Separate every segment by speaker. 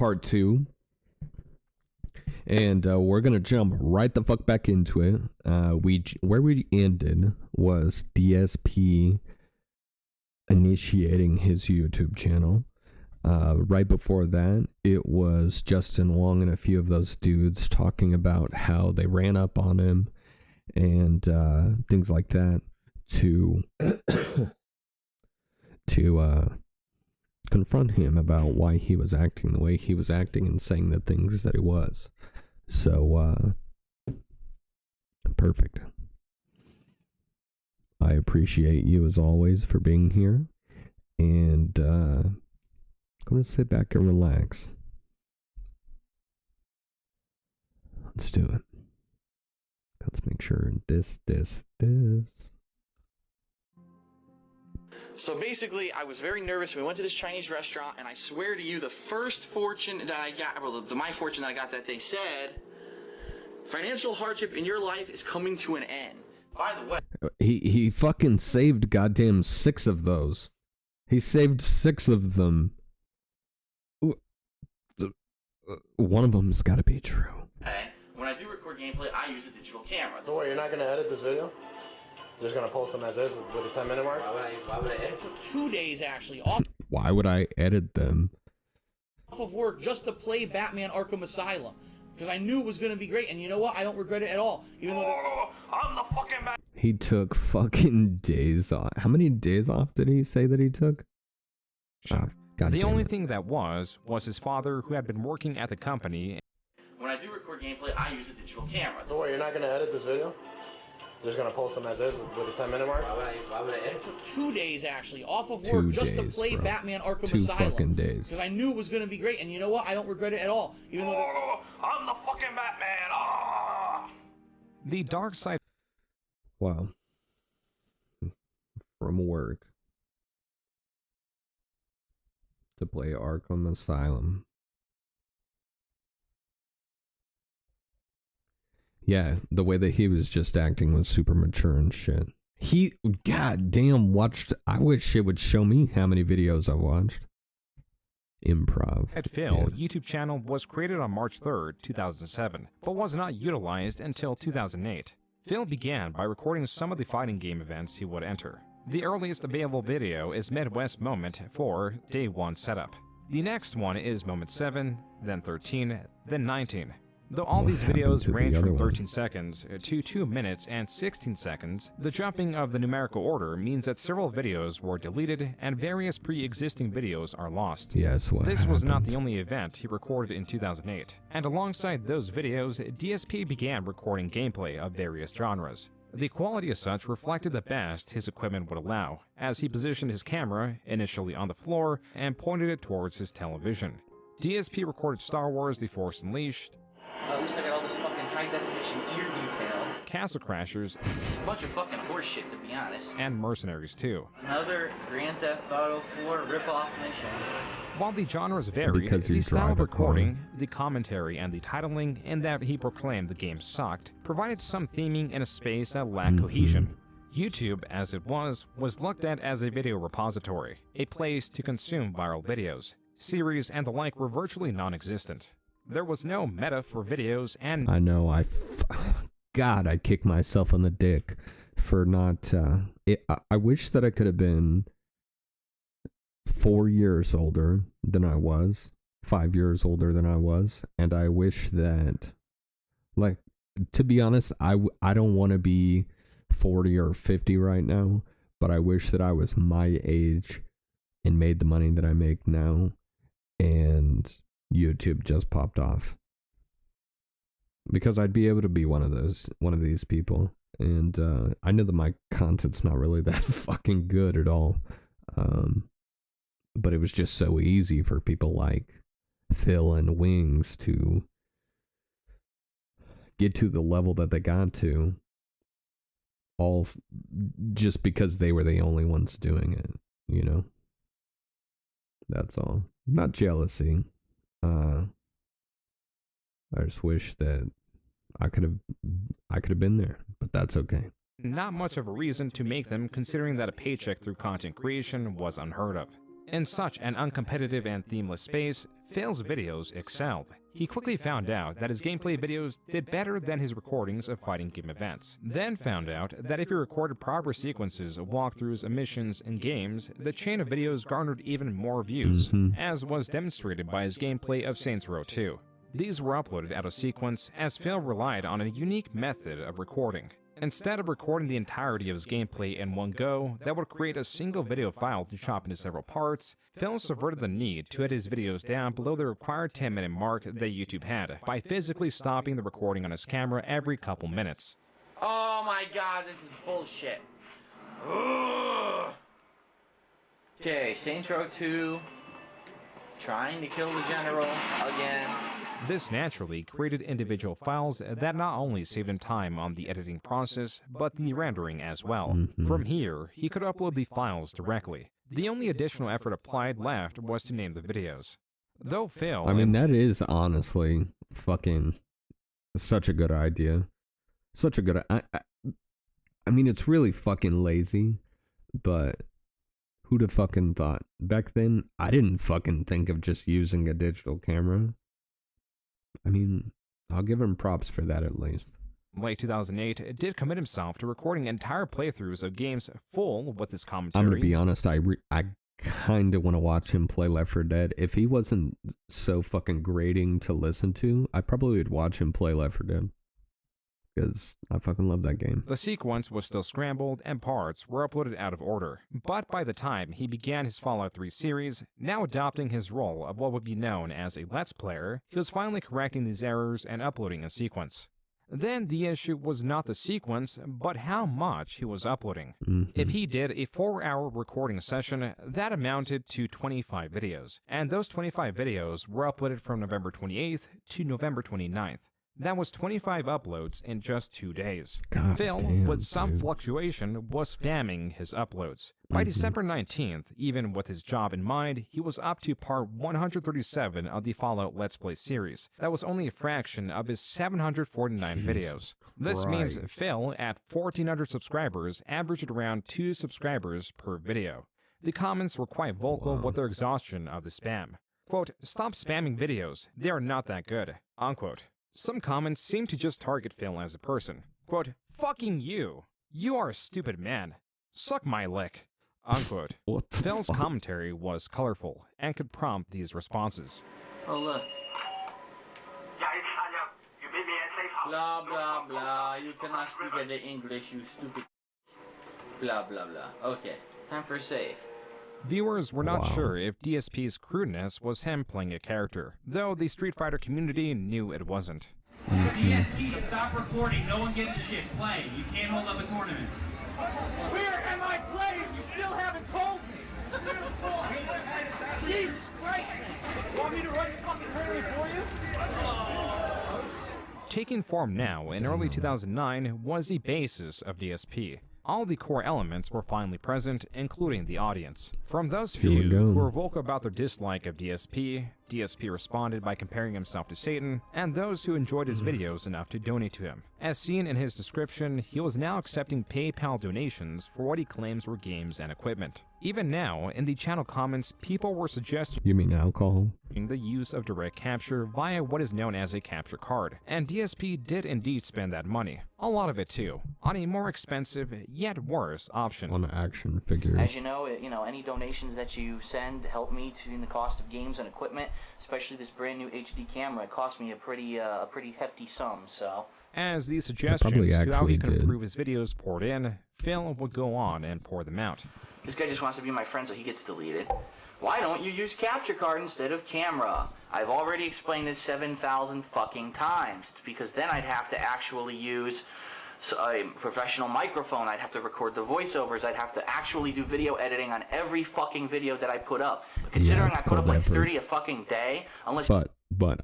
Speaker 1: part 2. And we're going to jump right the fuck back into it. Where we ended was DSP initiating his YouTube channel. Right before that, it was Justin Wong and a few of those dudes talking about how they ran up on him and things like that to confront him about why he was acting the way he was acting and saying the things that he was. So, perfect. I appreciate you as always for being here, and I'm going to sit back and relax. Let's do it. Let's make sure this.
Speaker 2: So basically, I was very nervous. We went to this Chinese restaurant, and I swear to you, the first fortune that I got, well, my fortune that I got that they said, financial hardship in your life is coming to an end. By the way,
Speaker 1: he fucking saved goddamn 6 of those. He saved 6 of them. One of them's got to be true.
Speaker 2: When I do record gameplay, I use a digital camera.
Speaker 3: So wait, you're not gonna edit this video? You're just gonna post them as is with the 10-minute mark?
Speaker 2: Why would I edit? It took 2 days actually off
Speaker 1: Why would I edit them?
Speaker 2: of work just to play Batman Arkham Asylum. Because I knew it was going to be great, and you know what? I don't regret it at all. Even though I'm the fucking Batman.
Speaker 1: He took fucking days off. How many days off did he say that he took?
Speaker 4: The only thing that was his father, who had been working at the company.
Speaker 2: When I do record gameplay, I use a digital camera.
Speaker 3: So wait, you're not gonna edit this video? You're just gonna post them as is with the 10-minute mark?
Speaker 2: Why would I edit? It took 2 days actually off of work just to play Batman Arkham Asylum.
Speaker 1: 2 fucking days.
Speaker 2: Because I knew it was going to be great, and you know what? I don't regret it at all. Even though I'm the fucking Batman.
Speaker 4: The dark side.
Speaker 1: Wow. From work to play Arkham Asylum. Yeah, the way that he was just acting was super mature and shit. He goddamn watched. I wish it would show me how many videos I watched. Improv.
Speaker 4: At Phil, YouTube channel was created on March 3rd, 2007, but was not utilized until 2008. Phil began by recording some of the fighting game events he would enter. The earliest available video is Midwest Moment 4, Day 1 Setup. The next one is Moment 7, then 13, then 19. Though all these videos range from 13 seconds to 2 minutes and 16 seconds, the jumping of the numerical order means that several videos were deleted and various pre-existing videos are lost.
Speaker 1: Yes,
Speaker 4: this was not the only event he recorded in 2008, and alongside those videos, DSP began recording gameplay of various genres. The quality as such reflected the best his equipment would allow, as he positioned his camera initially on the floor and pointed it towards his television. DSP recorded Star Wars: The Force Unleashed,
Speaker 2: at least I got all this fucking high-definition ear detail.
Speaker 4: Castle Crashers,
Speaker 2: It's a bunch of fucking horseshit, to be honest.
Speaker 4: and Mercenaries 2.
Speaker 2: Another Grand Theft Auto 4 rip-off mission.
Speaker 4: While the genres varied, the style of recording, the commentary, and the titling, in that he proclaimed the game sucked, provided some theming in a space that lacked cohesion. YouTube, as it was looked at as a video repository, a place to consume viral videos. Series and the like were virtually non-existent. There was no meta for videos, and
Speaker 1: I know, God, I kick myself in the dick for not, I wish that I could have been 4 years older than I was, 5 years older than I was, and I wish that, like, to be honest, I don't want to be 40 or 50 right now, but I wish that I was my age and made the money that I make now, and YouTube just popped off, because I'd be able to be one of these people, and I know that my content's not really that fucking good at all, but it was just so easy for people like Phil and Wings to get to the level that they got to, all just because they were the only ones doing it, you know? That's all. Not jealousy. I just wish that I could have been there, but that's okay.
Speaker 4: not much of a reason to make them, considering that a paycheck through content creation was unheard of. In such an uncompetitive and themeless space, Phil's videos excelled. He quickly found out that his gameplay videos did better than his recordings of fighting game events. Then found out that if he recorded proper sequences of walkthroughs of missions and games, the chain of videos garnered even more views, as was demonstrated by his gameplay of Saints Row 2. These were uploaded out of sequence as Phil relied on a unique method of recording. Instead of recording the entirety of his gameplay in one go that would create a single video file to chop into several parts, Phil subverted the need to edit his videos down below the required 10-minute mark that YouTube had by physically stopping the recording on his camera every couple minutes.
Speaker 2: Oh my god, this is bullshit. Ugh. Okay, Saints Row 2. Trying to kill the general again.
Speaker 4: This naturally created individual files that not only saved him time on the editing process, but the rendering as well. From here, he could upload the files directly. The only additional effort applied left was to name the videos. Though Phil...
Speaker 1: I mean, that is honestly fucking such a good idea. Such a good... I mean, it's really fucking lazy, but who'd have fucking thought? Back then, I didn't fucking think of just using a digital camera. I mean, I'll give him props for that at least.
Speaker 4: Late 2008, did commit himself to recording entire playthroughs of games full with his commentary.
Speaker 1: I'm gonna be honest, I kind of want to watch him play Left 4 Dead. If he wasn't so fucking grating to listen to, I probably would watch him play Left 4 Dead. Because I fucking love that game.
Speaker 4: The sequence was still scrambled, and parts were uploaded out of order. But by the time he began his Fallout 3 series, now adopting his role of what would be known as a Let's Player, he was finally correcting these errors and uploading a sequence. Then the issue was not the sequence, but how much he was uploading. If he did a 4-hour recording session, that amounted to 25 videos, and those 25 videos were uploaded from November 28th to November 29th. That was 25 uploads in just 2 days.
Speaker 1: God
Speaker 4: Phil,
Speaker 1: damn,
Speaker 4: with some
Speaker 1: dude.
Speaker 4: fluctuation, was spamming his uploads. By December 19th, even with his job in mind, he was up to part 137 of the Fallout Let's Play series. That was only a fraction of his 749 videos. This means
Speaker 1: Christ.
Speaker 4: Phil, at 1,400 subscribers, averaged around 2 subscribers per video. The comments were quite vocal with their exhaustion of the spam. Quote, "Stop spamming videos. They are not that good." Unquote. Some comments seem to just target Phil as a person. Quote, "Fucking you. You are a stupid man. Suck my lick." Unquote.
Speaker 1: What the
Speaker 4: Phil's
Speaker 1: fuck?
Speaker 4: commentary was colorful and could prompt these responses.
Speaker 2: Oh look. Blah blah blah. You cannot speak any English, you stupid. Blah blah blah. Okay, time for a save.
Speaker 4: Viewers were not
Speaker 1: Wow.
Speaker 4: sure if DSP's crudeness was him playing a character, though the Street Fighter community knew it wasn't.
Speaker 5: DSP, stop recording. No one gives a shit. Play. You can't hold up a tournament.
Speaker 6: Where am I playing? You still haven't told me. Jesus Christ, man. Want me to run the fucking tournament for you?
Speaker 4: Taking form now in early 2009 was the basis of DSP. All the core elements were finally present, including the audience. From those
Speaker 1: Here we
Speaker 4: few
Speaker 1: go.
Speaker 4: who were vocal about their dislike of DSP responded by comparing himself to Satan, and those who enjoyed his videos enough to donate to him. As seen in his description, he was now accepting PayPal donations for what he claims were games and equipment. Even now, in the channel comments, people were suggesting
Speaker 1: You mean alcohol?
Speaker 4: the use of direct capture via what is known as a capture card, and DSP did indeed spend that money, a lot of it too, on a more expensive yet worse option.
Speaker 1: On action figures.
Speaker 2: As you know, any donations that you send help me in the cost of games and equipment, especially this brand new HD camera. It cost me a pretty hefty sum. So.
Speaker 4: As these
Speaker 1: probably
Speaker 4: suggestions to how
Speaker 1: actually
Speaker 4: he could
Speaker 1: did.
Speaker 4: improve his videos poured in, Phil would go on and pour them out.
Speaker 2: This guy just wants to be my friend so he gets deleted. Why don't you use capture card instead of camera? I've already explained this 7,000 fucking times. It's because then I'd have to actually use a professional microphone. I'd have to record the voiceovers. I'd have to actually do video editing on every fucking video that I put up. Considering
Speaker 1: it's
Speaker 2: I put up
Speaker 1: called
Speaker 2: like
Speaker 1: effort.
Speaker 2: 30 a fucking day, unless
Speaker 1: But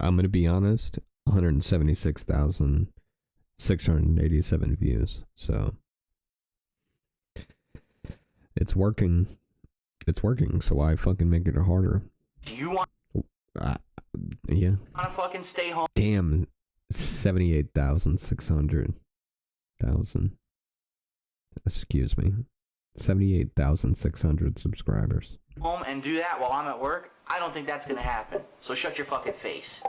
Speaker 1: I'm gonna be honest, 176,687 views. So it's working. It's working. So I fucking make it harder.
Speaker 2: you want
Speaker 1: Yeah.
Speaker 2: to fucking stay home.
Speaker 1: Damn. 78,600,000. Excuse me. 78,600 subscribers.
Speaker 2: Home and do that while I'm at work, I don't think that's gonna happen. So shut your fucking face.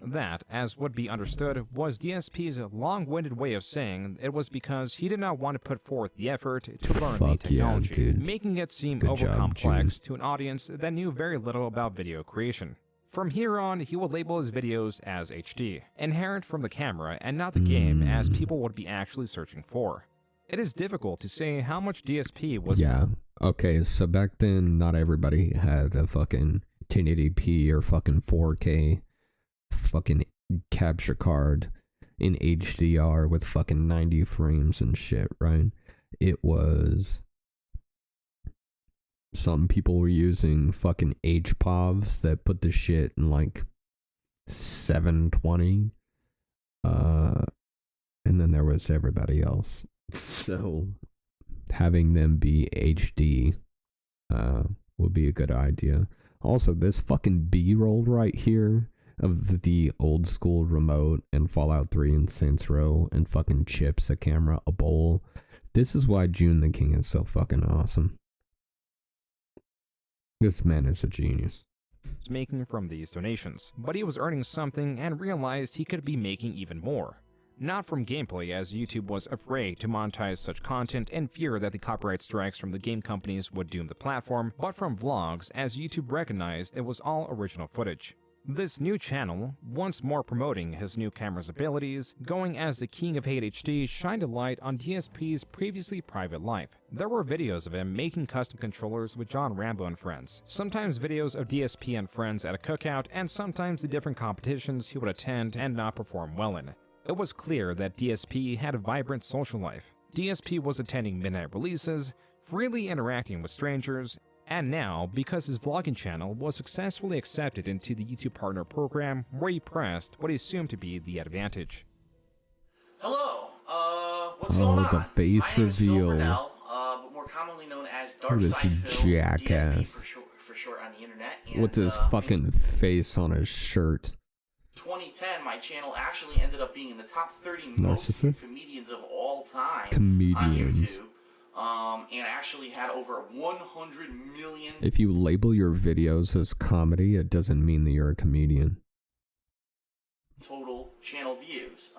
Speaker 4: That, as would be understood, was DSP's long-winded way of saying it was because he did not want to put forth the effort to learn the technology,
Speaker 1: dude.
Speaker 4: making it seem
Speaker 1: Good job,
Speaker 4: over-complex to an audience that knew very little about video creation. From here on, he would label his videos as HD, inherent from the camera and not the game, as people would be actually searching for. It is difficult to say how much DSP was...
Speaker 1: Yeah, okay, so back then, not everybody had a fucking 1080p or fucking 4K fucking capture card in HDR with fucking 90 frames and shit, right? It was... Some people were using fucking HPOVs that put the shit in like 720. And then there was everybody else. So having them be HD would be a good idea. Also, this fucking B-roll right here of the old school remote and Fallout 3 and Saints Row and fucking chips, a camera, a bowl. This is why joontheking is so fucking awesome. This man is a genius.
Speaker 4: Making from these donations, but he was earning something and realized he could be making even more. Not from gameplay, as YouTube was afraid to monetize such content in fear that the copyright strikes from the game companies would doom the platform, but from vlogs, as YouTube recognized it was all original footage. This new channel, once more promoting his new camera's abilities, going as the king of hate HD, shined a light on DSP's previously private life. There were videos of him making custom controllers with John Rambo and friends, sometimes videos of DSP and friends at a cookout, and sometimes the different competitions he would attend and not perform well in. It was clear that DSP had a vibrant social life. DSP was attending midnight releases, freely interacting with strangers, and now, because his vlogging channel was successfully accepted into the YouTube Partner Program, where he pressed what he assumed to be the advantage.
Speaker 2: Hello, what's going on?
Speaker 1: The face
Speaker 2: My name is Phil
Speaker 1: reveal.
Speaker 2: Burnell, but more commonly known as
Speaker 1: Who is
Speaker 2: Darkside Phil,
Speaker 1: jackass?
Speaker 2: DSP for short on the internet. And,
Speaker 1: With his fucking face on his shirt.
Speaker 2: 2010, my channel actually ended up being in the top 30 most
Speaker 1: Narcissist?
Speaker 2: comedians of all time
Speaker 1: Comedians.
Speaker 2: on YouTube. And actually had over 100 million
Speaker 1: If you label your videos as comedy, it doesn't mean that you're a comedian.
Speaker 2: total channel views.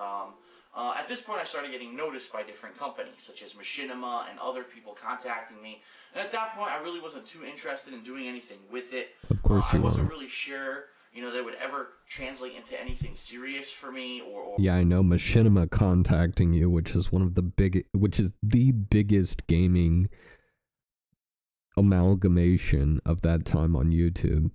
Speaker 2: At this point, I started getting noticed by different companies, such as Machinima and other people contacting me. And at that point, I really wasn't too interested in doing anything with it.
Speaker 1: Of course
Speaker 2: I
Speaker 1: you
Speaker 2: wasn't
Speaker 1: weren't.
Speaker 2: really sure, that it would ever translate into anything serious for me, or
Speaker 1: Yeah, I know Machinima contacting you, which is the biggest gaming amalgamation of that time on YouTube.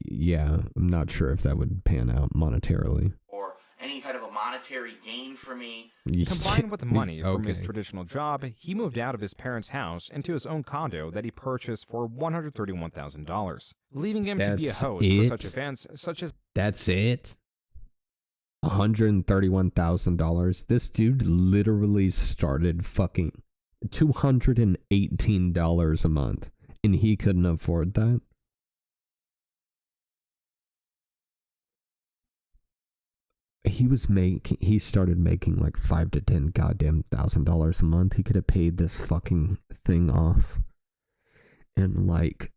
Speaker 1: Yeah, I'm not sure if that would pan out monetarily.
Speaker 2: or any kind of a monetary gain for me.
Speaker 4: Combined with the money from his
Speaker 1: Okay.
Speaker 4: traditional job, he moved out of his parents' house into his own condo that he purchased for $131,000, leaving him to be a
Speaker 1: That's
Speaker 4: host for such
Speaker 1: it?
Speaker 4: events such as
Speaker 1: That's it? $131,000. This dude literally started fucking $218 a month, and he couldn't afford that. He started making like $5,000 to $10,000 a month. He could have paid this fucking thing off in like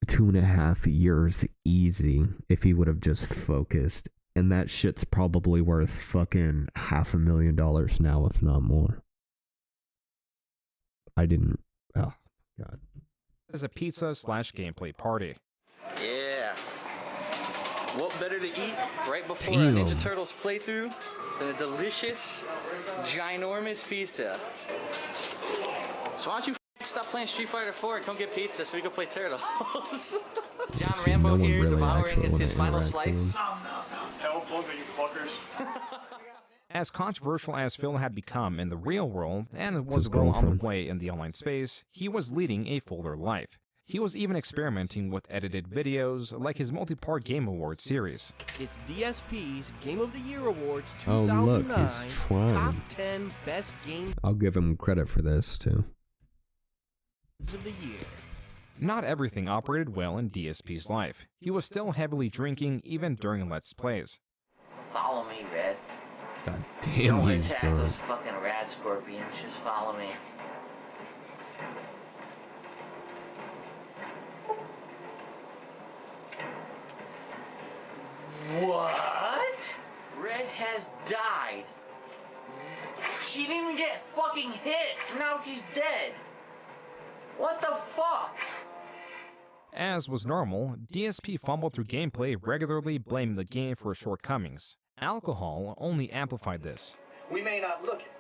Speaker 1: 2.5 years easy if he would have just focused. And that shit's probably worth fucking $500,000 now, if not more. Oh God.
Speaker 4: a pizza/gameplay party.
Speaker 2: Yeah. What better to eat right before
Speaker 1: Damn.
Speaker 2: a Ninja Turtles playthrough than a delicious, ginormous pizza? So why don't you stop playing Street Fighter 4 and come get pizza so we can play Turtles? John
Speaker 1: See,
Speaker 2: Rambo
Speaker 1: no one
Speaker 2: here
Speaker 1: really
Speaker 2: devouring
Speaker 1: actually wanna
Speaker 2: his final
Speaker 1: interact with
Speaker 2: slice.
Speaker 1: him.
Speaker 6: Cowabunga, you fuckers.
Speaker 4: As controversial as Phil had become in the real world and was
Speaker 1: his
Speaker 4: well on
Speaker 1: girlfriend.
Speaker 4: the way in the online space, he was leading a fuller life. He was even experimenting with edited videos like his multi-part Game Awards series.
Speaker 7: It's DSP's Game of the Year Awards
Speaker 1: Oh,
Speaker 7: 2009
Speaker 1: look, he's trying.
Speaker 7: Top 10 Best Games
Speaker 1: I'll give him credit for this, too.
Speaker 7: of the Year.
Speaker 4: Not everything operated well in DSP's life. He was still heavily drinking even during Let's Plays.
Speaker 2: Follow me, Red.
Speaker 1: God damn,
Speaker 2: Don't
Speaker 1: he's
Speaker 2: attack
Speaker 1: drunk.
Speaker 2: those fucking rad scorpions. Just follow me. get fucking hit. Now she's dead. What the fuck?
Speaker 4: As was normal, DSP fumbled through gameplay, regularly blaming the game for its shortcomings. Alcohol only amplified this.
Speaker 8: We may not look it,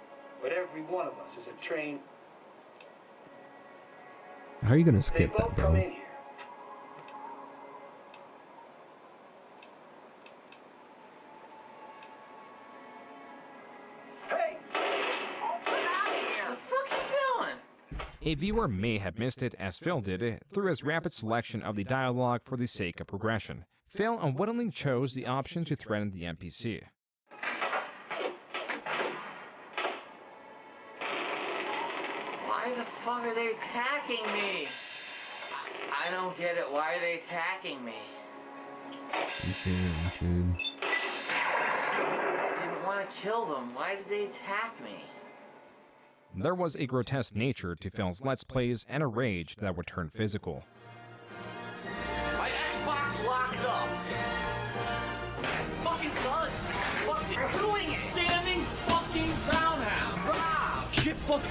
Speaker 8: but every one of us is a trained.
Speaker 1: How are you gonna
Speaker 8: They
Speaker 1: skip
Speaker 8: both
Speaker 1: that,
Speaker 8: come
Speaker 1: bro?
Speaker 8: in here. Hey!
Speaker 2: What the fuck you doing?
Speaker 4: A viewer may have missed it as Phil did through his rapid selection of the dialogue for the sake of progression. Phil unwittingly chose the option to threaten the NPC.
Speaker 2: Why the fuck are they attacking me? I don't get it. Why are they attacking me?
Speaker 1: Damn, dude.
Speaker 2: I didn't want to kill them. Why did they attack me?
Speaker 4: There was a grotesque nature to Phil's Let's Plays and a rage that would turn physical.
Speaker 2: My Xbox locked up. Fucking does. Fuck it. You're doing it. Standing fucking roundhouse. Ah, shit. Fuck.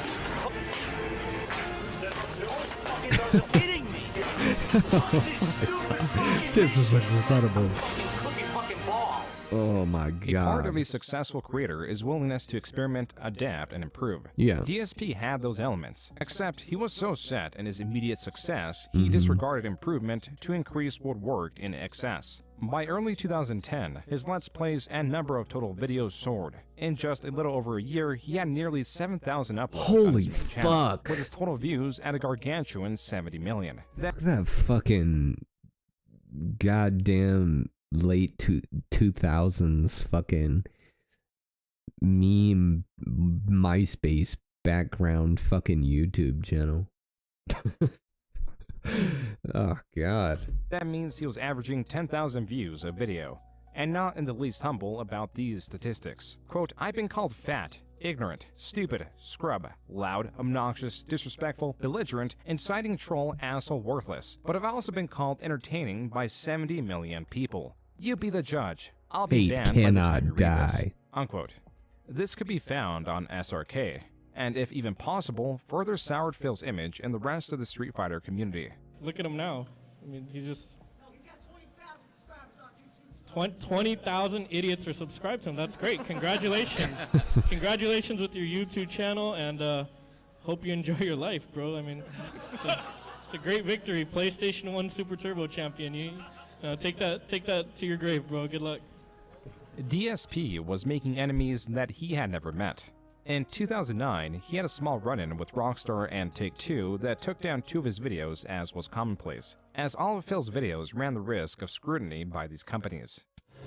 Speaker 2: Fucking doesn't hitting me. This stupid fucking
Speaker 1: This is incredible.
Speaker 2: fucking cookie fucking balls.
Speaker 1: Oh my
Speaker 4: A part of
Speaker 1: god.
Speaker 4: a successful creator is willingness to experiment, adapt, and improve.
Speaker 1: Yeah.
Speaker 4: DSP had those elements, except he was so set in his immediate success, he disregarded improvement to increase what worked in excess. By early 2010, his Let's Plays and number of total videos soared. In just a little over a year, he had nearly 7,000 uploads on
Speaker 1: Holy
Speaker 4: his main channel,
Speaker 1: fuck.
Speaker 4: with his total views at a gargantuan 70 million.
Speaker 1: That fucking goddamn late 2000s fucking meme MySpace background fucking YouTube channel. Oh god.
Speaker 4: That means he was averaging 10,000 views a video, and not in the least humble about these statistics. Quote, I've been called fat, ignorant, stupid, scrub, loud, obnoxious, disrespectful, belligerent, inciting troll, asshole, worthless, but I've also been called entertaining by 70 million people. You be the judge. I'll be
Speaker 1: Hate
Speaker 4: banned by the
Speaker 1: cannot
Speaker 4: time you read this.
Speaker 1: die.
Speaker 4: Unquote. This could be found on SRK, and if even possible, further soured Phil's image in the rest of the Street Fighter community.
Speaker 9: Look at him now. I mean, he's just 20,000 idiots are subscribed to him. That's great. Congratulations. Congratulations with your YouTube channel, and hope you enjoy your life, bro. I mean, it's a great victory. PlayStation 1 Super Turbo champion. You take that to your grave, bro. Good luck.
Speaker 4: DSP was making enemies that he had never met. In 2009, he had a small run-in with Rockstar and Take-Two that took down 2 of his videos, as was commonplace, as all of Phil's videos ran the risk of scrutiny by these companies.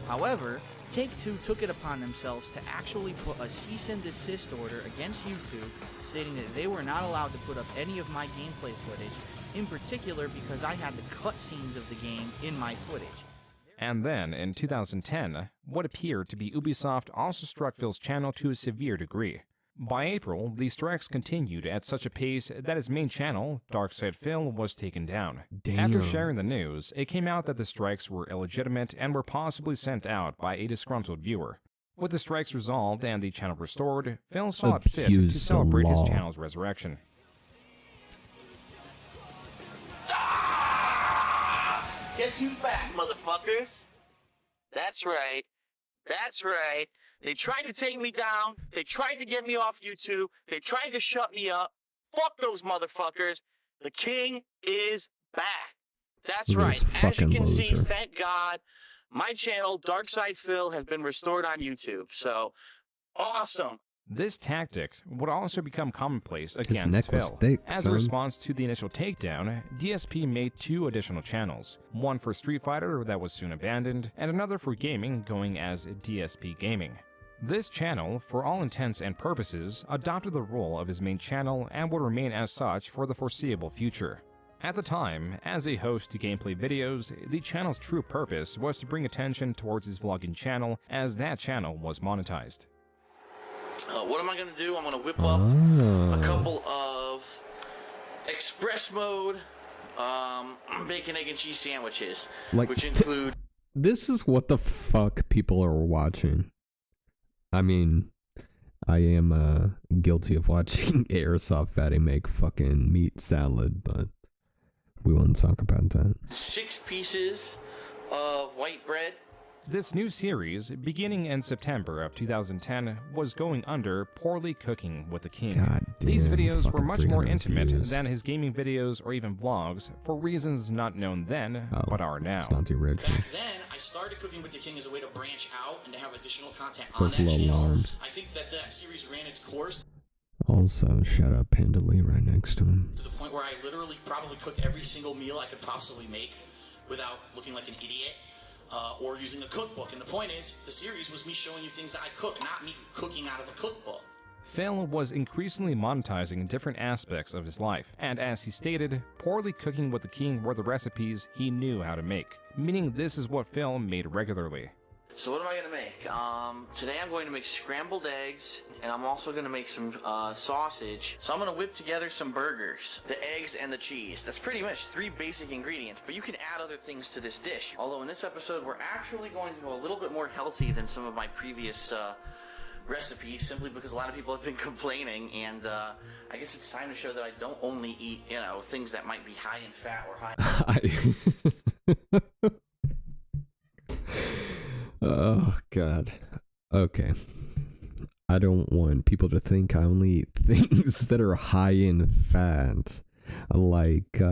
Speaker 10: However, Take-Two took it upon themselves to actually put a cease and desist order against YouTube, stating that they were not allowed to put up any of my gameplay footage, in particular because I had the cutscenes of the game in my footage.
Speaker 4: And then, in 2010, what appeared to be Ubisoft also struck Phil's channel to a severe degree. By April, the strikes continued at such a pace that his main channel, Darkside Phil, was taken down.
Speaker 1: Damn.
Speaker 4: After sharing the news, it came out that the strikes were illegitimate and were possibly sent out by a disgruntled viewer. With the strikes resolved and the channel restored, Phil saw it fit to
Speaker 1: Abused the
Speaker 4: celebrate his
Speaker 1: law.
Speaker 4: channel's resurrection.
Speaker 2: Guess who's back, motherfuckers? That's right. That's right. They tried to take me down. They tried to get me off YouTube. They tried to shut me up. Fuck those motherfuckers. The king is back. That's
Speaker 1: This
Speaker 2: right. As you
Speaker 1: fucking
Speaker 2: can see,
Speaker 1: loser.
Speaker 2: thank God, my channel, Darkside Phil, has been restored on YouTube. So, awesome.
Speaker 4: This tactic would also become commonplace
Speaker 1: His
Speaker 4: against
Speaker 1: neck was
Speaker 4: Phil.
Speaker 1: thick,
Speaker 4: As a
Speaker 1: son.
Speaker 4: response to the initial takedown, DSP made 2 additional channels, one for Street Fighter that was soon abandoned, and another for gaming going as DSP Gaming. This channel, for all intents and purposes, adopted the role of his main channel and will remain as such for the foreseeable future. At the time, as a host to gameplay videos, the channel's true purpose was to bring attention towards his vlogging channel, as that channel was monetized.
Speaker 2: What am I going to do? I'm going to whip up a couple of express mode bacon, egg, and cheese sandwiches,
Speaker 1: Like,
Speaker 2: which include...
Speaker 1: This is what the fuck people are watching. I mean, I am guilty of watching Airsoft Fatty make fucking meat salad, but we won't talk about that.
Speaker 2: 6 pieces of white bread.
Speaker 4: This new series, beginning in September of 2010, was going under Poorly Cooking with the King.
Speaker 1: God damn,
Speaker 4: These videos were
Speaker 1: fucking
Speaker 4: much more
Speaker 1: 300
Speaker 4: intimate
Speaker 1: views.
Speaker 4: than his gaming videos or even vlogs, for reasons not known then, but are now.
Speaker 1: It's not the original.
Speaker 2: Back then, I started Cooking with the King as a way to branch out and to have additional content on
Speaker 1: Those
Speaker 2: that
Speaker 1: low
Speaker 2: channel.
Speaker 1: alarms.
Speaker 2: I think that series ran its course
Speaker 1: Also, shout out Panda Lee right next to him.
Speaker 2: to the point where I literally probably cooked every single meal I could possibly make without looking like an idiot. Or using a cookbook. And the point is, the series was me showing you things that I cook, not me cooking out of a cookbook.
Speaker 4: Phil was increasingly monetizing different aspects of his life, and as he stated, Poorly Cooking with the King were the recipes he knew how to make, meaning this is what Phil made regularly.
Speaker 2: So what am I going to make? Today I'm going to make scrambled eggs, and I'm also going to make some sausage. So I'm going to whip together some burgers, the eggs and the cheese. That's pretty much 3 basic ingredients, but you can add other things to this dish. Although in this episode we're actually going to go a little bit more healthy than some of my previous recipes, simply because a lot of people have been complaining, and I guess it's time to show that I don't only eat, you know, things that might be high in fat or high...
Speaker 1: Oh, God. Okay. I don't want people to think I only eat things that are high in fat. Like,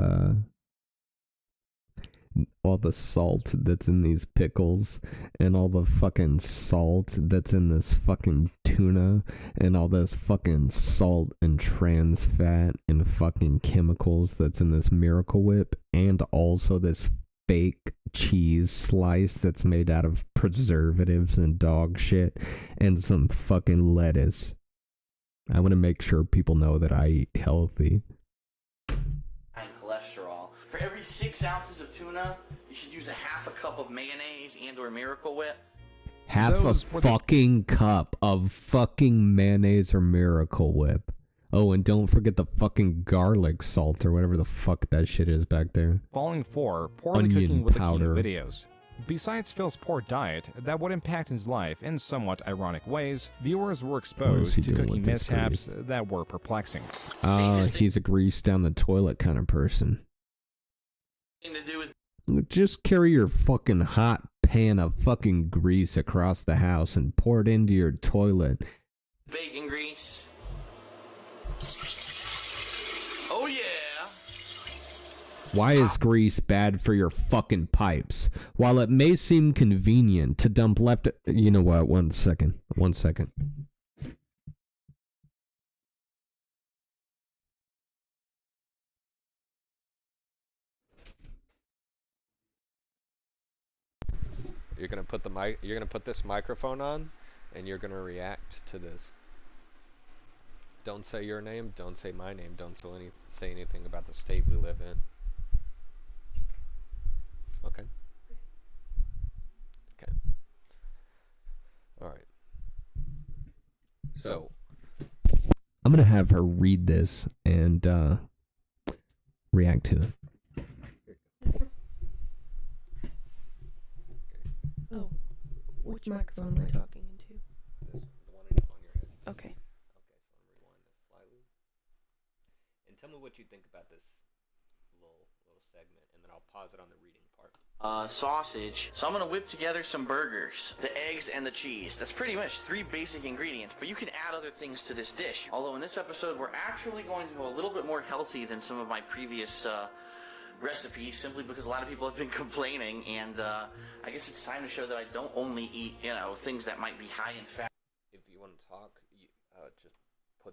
Speaker 1: all the salt that's in these pickles, and all the fucking salt that's in this fucking tuna, and all this fucking salt and trans fat and fucking chemicals that's in this Miracle Whip, and also this fake cheese slice that's made out of preservatives and dog shit, and some fucking lettuce. I want to make sure people know that I eat healthy.
Speaker 2: and cholesterol. For every 6 ounces of tuna, you should use a half a cup of mayonnaise and or Miracle Whip.
Speaker 1: Half a fucking cup of fucking mayonnaise or Miracle Whip. Oh, and don't forget the fucking garlic salt or whatever the fuck that shit is back there.
Speaker 4: Falling for Poorly
Speaker 1: Onion
Speaker 4: Cooking with
Speaker 1: powder.
Speaker 4: the King videos. Besides Phil's poor diet that would impact his life in somewhat ironic ways, viewers were exposed
Speaker 1: he
Speaker 4: to
Speaker 1: doing
Speaker 4: cooking
Speaker 1: with this
Speaker 4: mishaps
Speaker 1: grease?
Speaker 4: that were perplexing.
Speaker 1: He's a grease down the toilet kind of person.
Speaker 2: Thing to do with
Speaker 1: Just carry your fucking hot pan of fucking grease across the house and pour it into your toilet.
Speaker 2: bacon grease. Oh yeah.
Speaker 1: Why is grease bad for your fucking pipes? While it may seem convenient to dump left... You know what? One second.
Speaker 11: You're gonna put the mic. You're gonna put this microphone on, and you're gonna react to this. Don't say your name. Don't say my name. Don't say anything about the state we live in. Okay. Okay. All right. So
Speaker 1: I'm gonna have her read this and react to it.
Speaker 12: Oh, which microphone am I talking into?
Speaker 11: the one on your head.
Speaker 12: Okay.
Speaker 11: Okay, so I'm gonna rewind this slightly. And tell me what you think about this little segment, and then I'll pause it on the reading part.
Speaker 2: Sausage. So I'm gonna whip together some burgers, the eggs and the cheese. That's pretty much 3 basic ingredients, but you can add other things to this dish. Although in this episode, we're actually going to go a little bit more healthy than some of my previous recipes, simply because a lot of people have been complaining, and I guess it's time to show that I don't only eat, you know, things that might be high in fat.
Speaker 11: If you want to talk, you,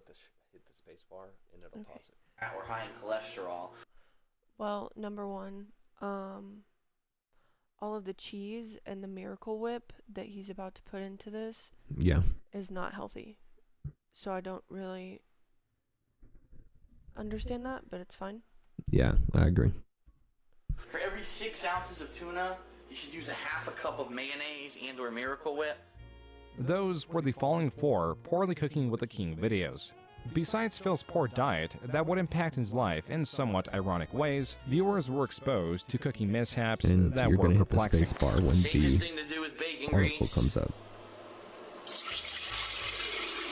Speaker 11: just hit the space bar, and it'll pause it.
Speaker 2: Or high in cholesterol.
Speaker 12: Well, number one, all of the cheese and the Miracle Whip that he's about to put into this is not healthy. So I don't really understand that, but it's fine.
Speaker 1: Yeah, I agree.
Speaker 2: For every 6 ounces of tuna, you should use a half a cup of mayonnaise and or Miracle Whip.
Speaker 4: Those were the following 4 Poorly Cooking with the King videos. Besides Phil's poor diet that would impact his life in somewhat ironic ways, viewers were exposed to cooking mishaps
Speaker 1: And
Speaker 4: that
Speaker 1: you're
Speaker 4: were
Speaker 1: gonna hit the
Speaker 4: perplexing.
Speaker 1: space bar when
Speaker 2: Safest
Speaker 1: the
Speaker 2: thing to do with bacon
Speaker 1: article
Speaker 2: grease.
Speaker 1: comes up.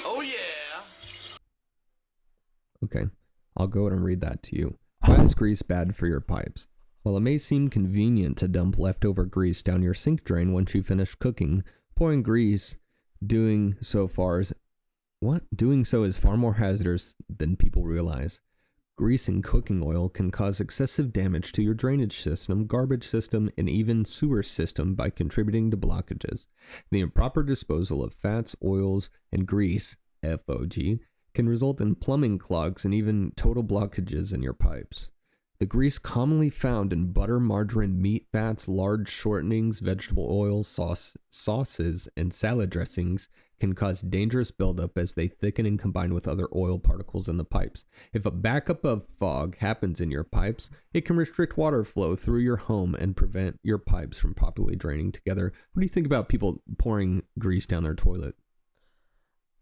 Speaker 2: Oh yeah.
Speaker 1: Okay, I'll go ahead and read that to you. Why is grease bad for your pipes? While it may seem convenient to dump leftover grease down your sink drain once you finish cooking, pouring grease doing so is far more hazardous than people realize. Grease and cooking oil can cause excessive damage to your drainage system, garbage system, and even sewer system by contributing to blockages. The improper disposal of fats, oils, and grease, FOG, can result in plumbing clogs and even total blockages in your pipes. The grease commonly found in butter, margarine, meat fats, large shortenings, vegetable oil, sauces, and salad dressings can cause dangerous buildup as they thicken and combine with other oil particles in the pipes. If a backup of fog happens in your pipes, it can restrict water flow through your home and prevent your pipes from properly draining together. What do you think about people pouring grease down their toilet?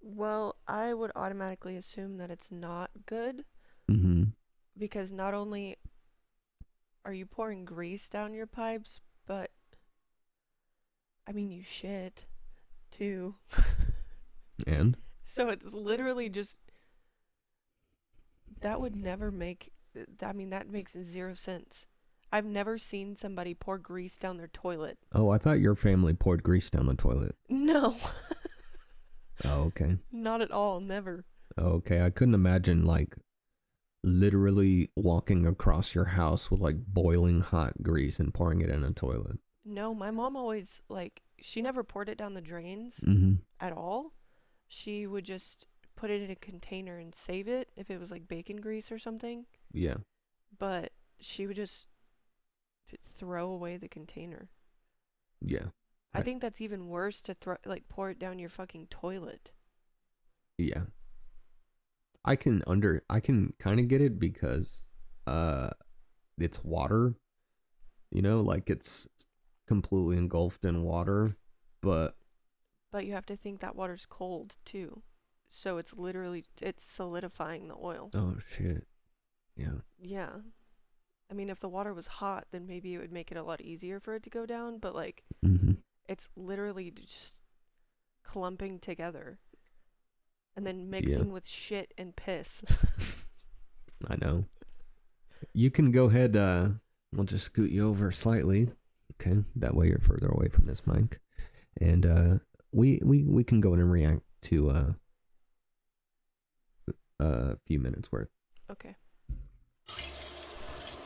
Speaker 12: Well, I would automatically assume that it's not good.
Speaker 1: Mm-hmm.
Speaker 12: Because not only are you pouring grease down your pipes, but I mean, you shit too.
Speaker 1: And?
Speaker 12: So it's literally just, that would never make, I mean, that makes 0 sense. I've never seen somebody pour grease down their toilet.
Speaker 1: Oh, I thought your family poured grease down the toilet.
Speaker 12: No.
Speaker 1: Oh, okay.
Speaker 12: Not at all, never.
Speaker 1: Okay, I couldn't imagine, like, literally walking across your house with, like, boiling hot grease and pouring it in a toilet.
Speaker 12: No, my mom always, like, she never poured it down the drains at all. She would just put it in a container and save it if it was, like, bacon grease or something.
Speaker 1: Yeah.
Speaker 12: But she would just throw away the container.
Speaker 1: Yeah.
Speaker 12: I think that's even worse to pour it down your fucking toilet.
Speaker 1: Yeah. I can kind of get it because it's water, you know, like it's completely engulfed in water, but
Speaker 12: you have to think that water's cold too. So it's solidifying the oil.
Speaker 1: Oh shit. Yeah.
Speaker 12: Yeah. I mean, if the water was hot, then maybe it would make it a lot easier for it to go down, but like it's literally just clumping together and then mixing with shit and piss.
Speaker 1: I know. You can go ahead, we'll just scoot you over slightly. Okay, that way you're further away from this mic. And we can go in and react to a few minutes worth.
Speaker 12: Okay.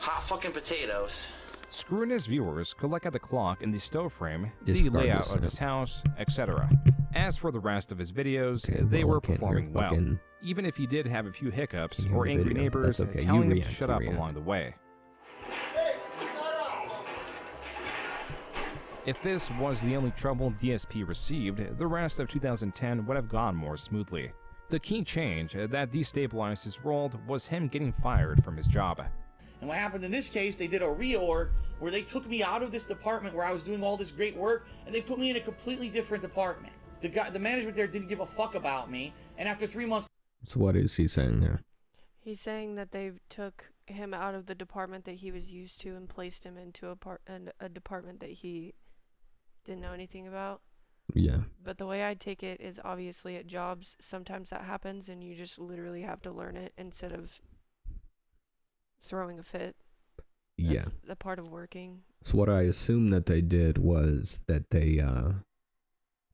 Speaker 2: Hot fucking potatoes.
Speaker 4: Scrutinous viewers could look at the clock in the stove frame, the
Speaker 1: Disregard
Speaker 4: layout
Speaker 1: this,
Speaker 4: of his house, etc. As for the rest of his videos, they
Speaker 1: well,
Speaker 4: were performing well,
Speaker 1: fucking...
Speaker 4: even if he did have a few hiccups
Speaker 1: Can
Speaker 4: or
Speaker 1: hear the
Speaker 4: angry
Speaker 1: video.
Speaker 4: neighbors
Speaker 1: That's okay.
Speaker 4: telling
Speaker 1: You
Speaker 4: him to
Speaker 1: react,
Speaker 4: shut
Speaker 1: you
Speaker 4: up
Speaker 1: react.
Speaker 4: along the way. If this was the only trouble DSP received, the rest of 2010 would have gone more smoothly. The key change that destabilized his world was him getting fired from his job.
Speaker 2: And what happened in this case, they did a reorg where they took me out of this department where I was doing all this great work, and they put me in a completely different department. The management there didn't give a fuck about me, and after 3 months...
Speaker 1: So what is he saying there?
Speaker 12: He's saying that they took him out of the department that he was used to and placed him into a department that he didn't know anything about.
Speaker 1: Yeah.
Speaker 12: But the way I take it is obviously at jobs, sometimes that happens and you just literally have to learn it instead of throwing a fit.
Speaker 1: Yeah.
Speaker 12: That's the part of working.
Speaker 1: So what I assume that they did was that they,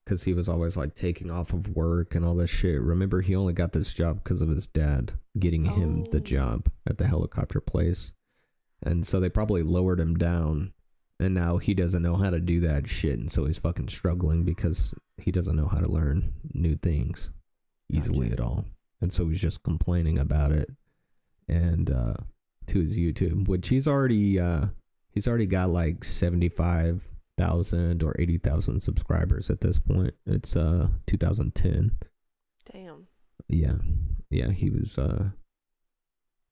Speaker 1: because he was always like taking off of work and all this shit. Remember, he only got this job because of his dad getting him the job at the helicopter place. And so they probably lowered him down. And now he doesn't know how to do that shit. And so he's fucking struggling because he doesn't know how to learn new things easily at all. And so he's just complaining about it. And, to his YouTube, which he's already got like 75,000 or 80,000 subscribers at this point. It's 2010.
Speaker 12: Damn.
Speaker 1: Yeah, he was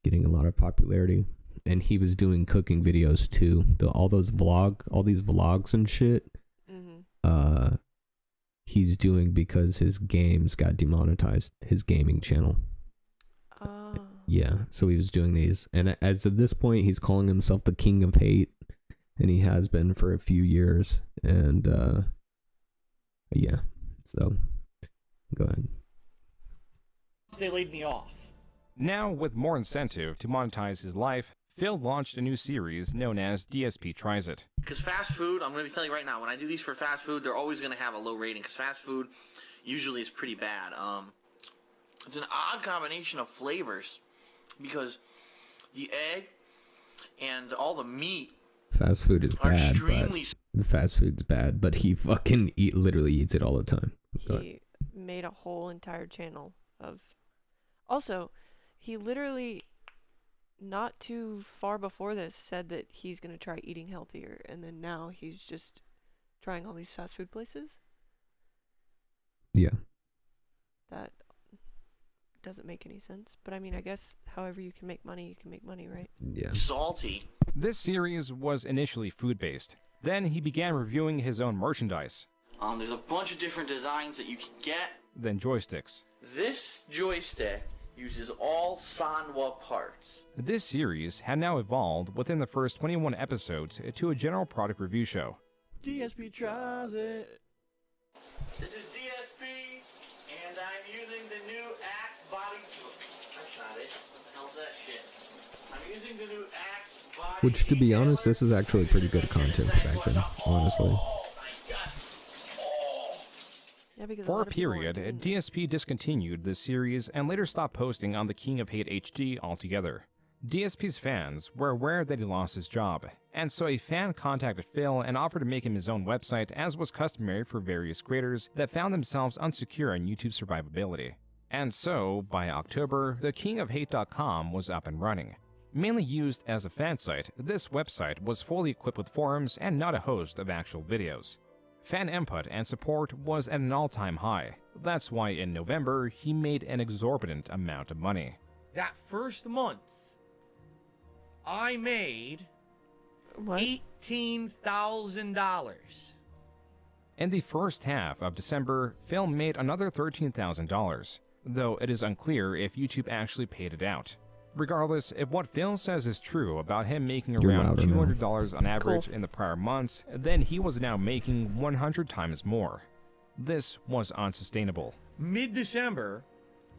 Speaker 1: getting a lot of popularity, and he was doing cooking videos too. All these vlogs and shit. He's doing because his games got demonetized, his gaming channel. Yeah, so he was doing these, and as of this point, he's calling himself the King of Hate, and he has been for a few years, and, yeah, so, go ahead.
Speaker 2: They laid me off.
Speaker 4: Now, with more incentive to monetize his life, Phil launched a new series known as DSP Tries It.
Speaker 2: Because fast food, I'm going to be telling you right now, when I do these for fast food, they're always going to have a low rating because fast food usually is pretty bad. It's an odd combination of flavors because the egg and all the meat
Speaker 1: Fast food is
Speaker 2: are
Speaker 1: bad,
Speaker 2: extremely...
Speaker 1: but the fast food's bad, but he fucking literally eats it all the time.
Speaker 12: He made a whole entire channel of... Also, he literally, not too far before this, said that he's going to try eating healthier, and then now he's just trying all these fast food places.
Speaker 1: Yeah.
Speaker 12: That doesn't make any sense. But I mean, I guess however you can make money, you can make money, right?
Speaker 1: Yeah.
Speaker 2: Salty.
Speaker 4: This series was initially food-based. Then he began reviewing his own merchandise.
Speaker 2: There's a bunch of different designs that you can get.
Speaker 4: Then joysticks.
Speaker 2: This joystick uses all Sanwa parts.
Speaker 4: This series had now evolved within the first 21 episodes to a general product review show.
Speaker 7: DSP tries it.
Speaker 2: This is DSP, and I'm using the new Axe body... That's not it. What the hell's that shit? I'm using the new Axe body...
Speaker 1: Which, to be honest, this is actually pretty good content back then, honestly.
Speaker 12: Yeah, because
Speaker 4: For a period, DSP discontinued this series and later stopped posting on the King of Hate HD altogether. DSP's fans were aware that he lost his job, and so a fan contacted Phil and offered to make him his own website, as was customary for various creators that found themselves unsecure in YouTube survivability. And so, by October, the kingofhate.com was up and running. Mainly used as a fan site, this website was fully equipped with forums and not a host of actual videos. Fan input and support was at an all-time high. That's why in November, he made an exorbitant amount of money.
Speaker 6: That first month, I made $18,000.
Speaker 4: In the first half of December, Phil made another $13,000, though it is unclear if YouTube actually paid it out. Regardless, if what Phil says is true about him making around $200 on average in the prior months, then he was now making 100 times more. This was unsustainable.
Speaker 6: Mid-December,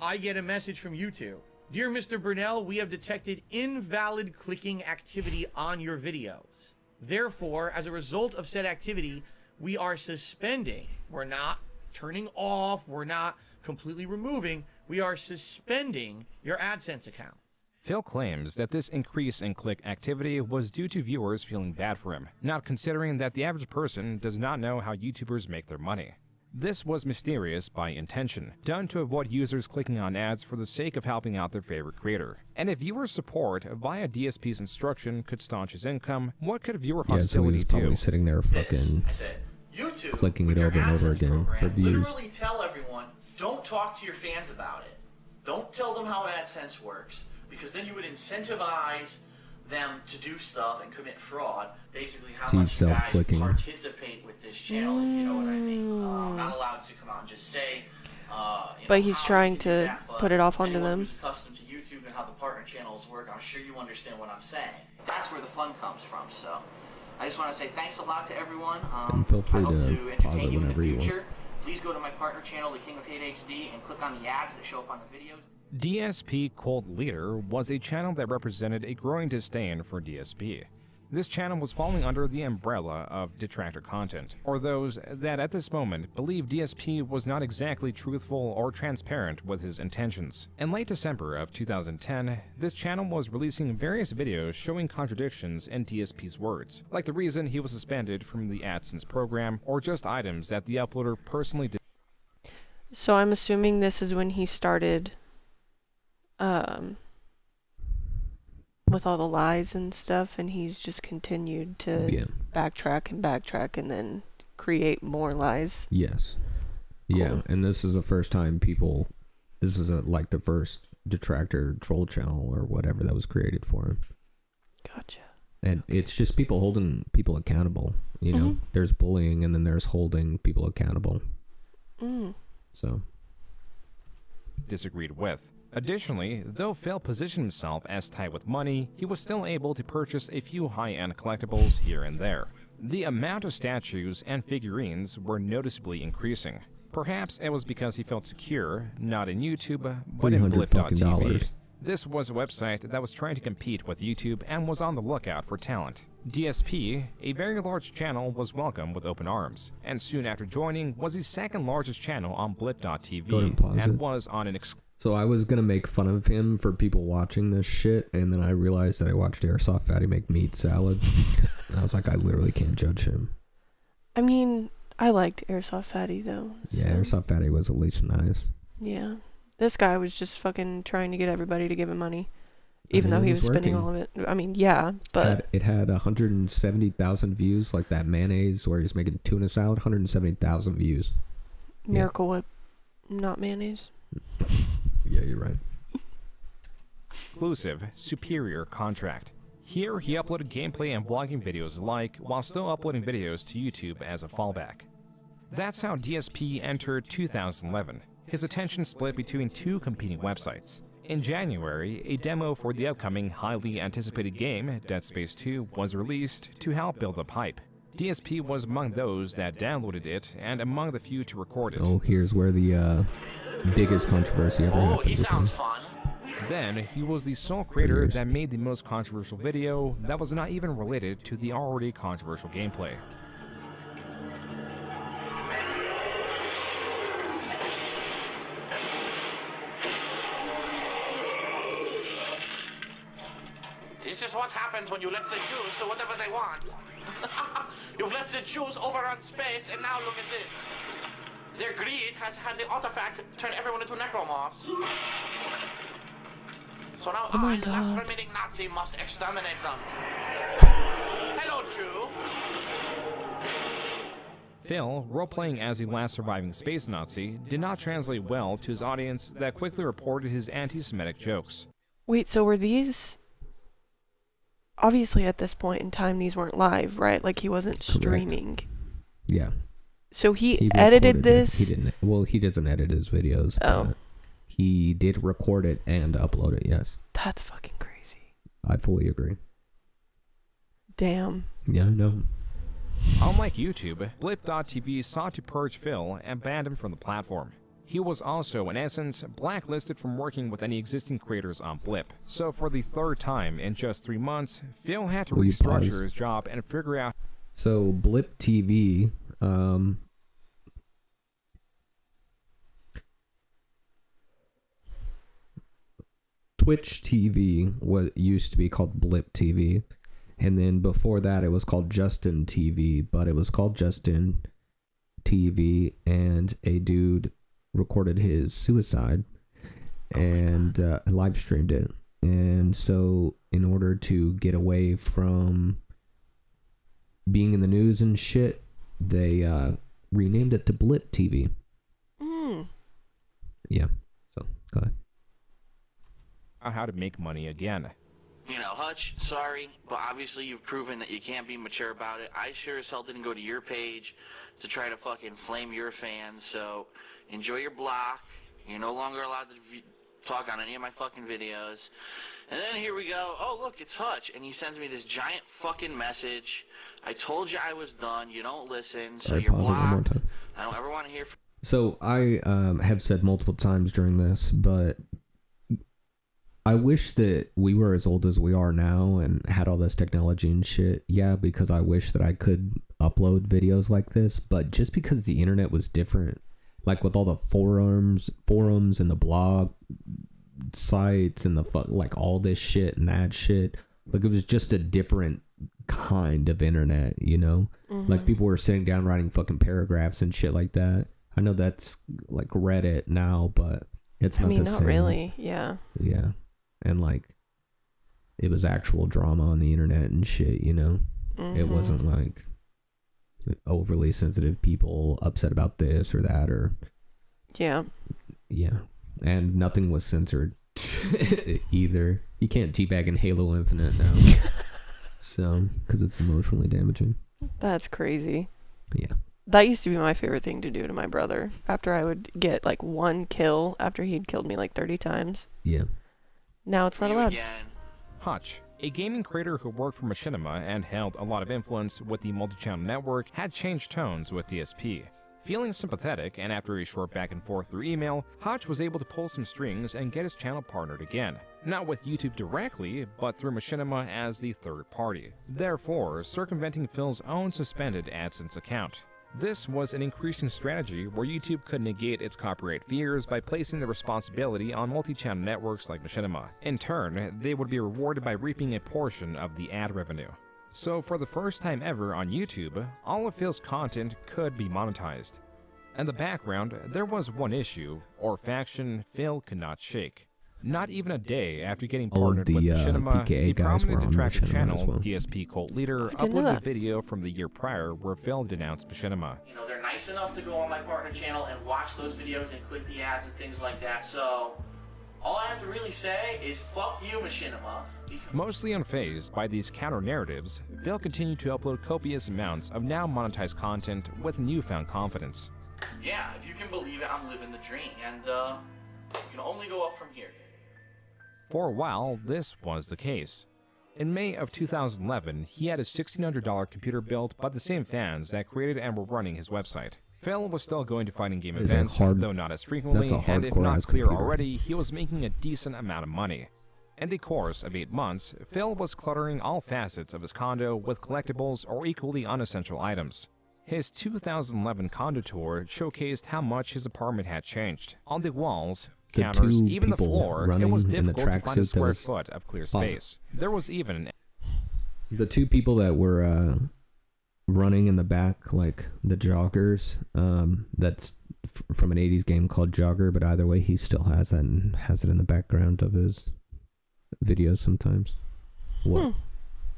Speaker 6: I get a message from YouTube. Dear Mr. Burnell, we have detected invalid clicking activity on your videos. Therefore, as a result of said activity, we are suspending. We're not turning off. We're not completely removing. We are suspending your AdSense account.
Speaker 4: Phil claims that this increase in click activity was due to viewers feeling bad for him, not considering that the average person does not know how YouTubers make their money. This was mysterious by intention, done to avoid users clicking on ads for the sake of helping out their favorite creator. And if viewer support via DSP's instruction could staunch his income, what could viewer hostility
Speaker 1: so he's probably
Speaker 4: do?
Speaker 1: sitting there fucking clicking it over and over again for views.
Speaker 2: Literally tell everyone, don't talk to your fans about it. Don't tell them how AdSense works, because then you would incentivize them to do stuff and commit fraud. Basically, how much you guys participate with this channel, if you know what I mean. I'm not allowed to come out and just say.
Speaker 12: But he's trying to put it off onto them.
Speaker 2: Who's accustomed to YouTube and how the partner channels work, I'm sure you understand what I'm saying. That's where the fun comes from. So, I just want to say thanks a lot to everyone.
Speaker 1: And feel free
Speaker 2: I hope
Speaker 1: to pause
Speaker 2: entertain
Speaker 1: it
Speaker 2: you in the
Speaker 1: whenever you
Speaker 2: future.
Speaker 1: want.
Speaker 2: Please go to my partner channel, the King of Hate HD, and click on the ads that show up on the videos.
Speaker 4: DSP Cult Leader was a channel that represented a growing disdain for DSP. This channel was falling under the umbrella of detractor content, or those that at this moment believed DSP was not exactly truthful or transparent with his intentions. In late December of 2010, this channel was releasing various videos showing contradictions in DSP's words, like the reason he was suspended from the AdSense program, or just items that the uploader personally did.
Speaker 12: So I'm assuming this is when he started with all the lies and stuff, and he's just continued to backtrack and then create more lies.
Speaker 1: Yes. Yeah, and this is the first time this is like the first detractor troll channel or whatever that was created for him.
Speaker 12: Gotcha.
Speaker 1: And it's just people holding people accountable, you know? There's bullying and then there's holding people accountable. So.
Speaker 4: Disagreed with. Additionally, though Phil positioned himself as tight with money, he was still able to purchase a few high-end collectibles here and there. The amount of statues and figurines were noticeably increasing. Perhaps it was because he felt secure, not in YouTube, but in Blip.tv. This was a website that was trying to compete with YouTube and was on the lookout for talent. DSP, a very large channel, was welcomed with open arms, and soon after joining was the second largest channel on blip.tv and was on an
Speaker 1: So I was gonna make fun of him for people watching this shit, and then I realized that I watched Airsoft Fatty make meat salad. And I was like, I literally can't judge him.
Speaker 12: I mean, I liked Airsoft Fatty though.
Speaker 1: Yeah, Airsoft Fatty was at least nice.
Speaker 12: Yeah. This guy was just fucking trying to get everybody to give him money. Even though he was spending all of it. I mean, yeah, but...
Speaker 1: It had 170,000 views, like that mayonnaise where he's making tuna salad. 170,000 views.
Speaker 12: Miracle Whip, not mayonnaise.
Speaker 1: Yeah, you're right.
Speaker 4: Exclusive, superior contract. Here, he uploaded gameplay and vlogging videos alike, while still uploading videos to YouTube as a fallback. That's how DSP entered 2011. His attention split between two competing websites. In January, a demo for the upcoming highly anticipated game, Dead Space 2, was released to help build up hype. DSP was among those that downloaded it and among the few to record it.
Speaker 1: Oh, here's where the biggest controversy ever happened.
Speaker 2: Oh, he sounds fun.
Speaker 4: Then, he was the sole creator that made the most controversial video that was not even related to the already controversial gameplay.
Speaker 2: This is what happens when you let the Jews do whatever they want. You've let the Jews overrun space, and now look at this. Their greed has had the artifact turn everyone into necromorphs. So now I, the last remaining Nazi, must exterminate them. Hello, Jew.
Speaker 4: Phil, role-playing as the last surviving space Nazi, did not translate well to his audience that quickly reported his anti-Semitic jokes.
Speaker 12: Wait, so were these... Obviously, at this point in time, these weren't live, right? Like, he wasn't streaming.
Speaker 1: Yeah.
Speaker 12: So he edited this?
Speaker 1: He didn't. Well, he doesn't edit his videos.
Speaker 12: Oh.
Speaker 1: But he did record it and upload it, yes.
Speaker 12: That's fucking crazy.
Speaker 1: I fully agree.
Speaker 12: Damn.
Speaker 1: Yeah, I know.
Speaker 4: Unlike YouTube, Blip.tv sought to purge Phil and banned him from the platform. He was also, in essence, blacklisted from working with any existing creators on Blip. So for the third time in just 3 months, Phil had to restructure his job and figure out...
Speaker 1: So Blip TV, Twitch TV used to be called Blip TV, and then before that it was called Justin TV, but it was called Justin TV, and a dude recorded his suicide and live streamed it. And so in order to get away from being in the news and shit, they renamed it to Blip TV. Yeah, so go ahead.
Speaker 4: How to make money again.
Speaker 2: You know, Hutch, sorry, but obviously you've proven that you can't be mature about it. I sure as hell didn't go to your page to try to fucking flame your fans, so enjoy your block. You're no longer allowed to talk on any of my fucking videos. And then here we go. Oh, look, it's Hutch. And he sends me this giant fucking message. I told you I was done. You don't listen, so you're blocked. I don't ever want to hear from...
Speaker 1: So I have said multiple times during this, but I wish that we were as old as we are now and had all this technology and shit. Yeah, because I wish that I could upload videos like this, but just because the internet was different, like with all the forums and the blog sites and the like all this shit and that shit, like it was just a different kind of internet, you know? Like people were sitting down writing fucking paragraphs and shit like that. I know that's like Reddit now, but it's not the same. I mean, not
Speaker 12: really, yeah.
Speaker 1: Yeah. And like it was actual drama on the internet and shit, you know? It wasn't like overly sensitive people upset about this or that or...
Speaker 12: Yeah.
Speaker 1: Yeah. And nothing was censored either. You can't teabag in Halo Infinite now. So, because it's emotionally damaging.
Speaker 12: That's crazy.
Speaker 1: Yeah.
Speaker 12: That used to be my favorite thing to do to my brother. After I would get like one kill after he'd killed me like 30 times.
Speaker 1: Yeah.
Speaker 12: Now it's not allowed.
Speaker 4: Hutch, a gaming creator who worked for Machinima and held a lot of influence with the multi-channel network, had changed tones with DSP. Feeling sympathetic, and after a short back and forth through email, Hutch was able to pull some strings and get his channel partnered again. not with YouTube directly, but through Machinima as the third party, therefore circumventing Phil's own suspended AdSense account. This was an increasing strategy where YouTube could negate its copyright fears by placing the responsibility on multi-channel networks like Machinima. In turn, they would be rewarded by reaping a portion of the ad revenue. So for the first time ever on YouTube, all of Phil's content could be monetized. In the background, there was one issue, or faction, Phil could not shake. Not even a day after getting partnered with Machinima, the prominent detractor channel, DSP Cult Leader, uploaded a video from the year prior where Phil denounced Machinima.
Speaker 2: You know, they're nice enough to go on my partner channel and watch those videos and click the ads and things like that, so all I have to really say is fuck you, Machinima.
Speaker 4: Mostly unfazed by these counter-narratives, Phil continued to upload copious amounts of now monetized content with newfound confidence.
Speaker 2: Yeah, if you can believe it, I'm living the dream, and it can only go up from here.
Speaker 4: For a while, this was the case. In May of 2011, he had a $1,600 computer built by the same fans that created and were running his website. Phil was still going to fighting game events, though not as frequently, and if not clear already, he was making a decent amount of money. In the course of 8 months, Phil was cluttering all facets of his condo with collectibles or equally unessential items. His 2011 condo tour showcased how much his apartment had changed. On the walls, counters, even the floor, it was difficult to find a square foot of clear space. There was even
Speaker 1: the two people that were running in the back, like the joggers. That's from an 80s game called Jogger, but either way, he still has that and has it in the background of his videos sometimes. What?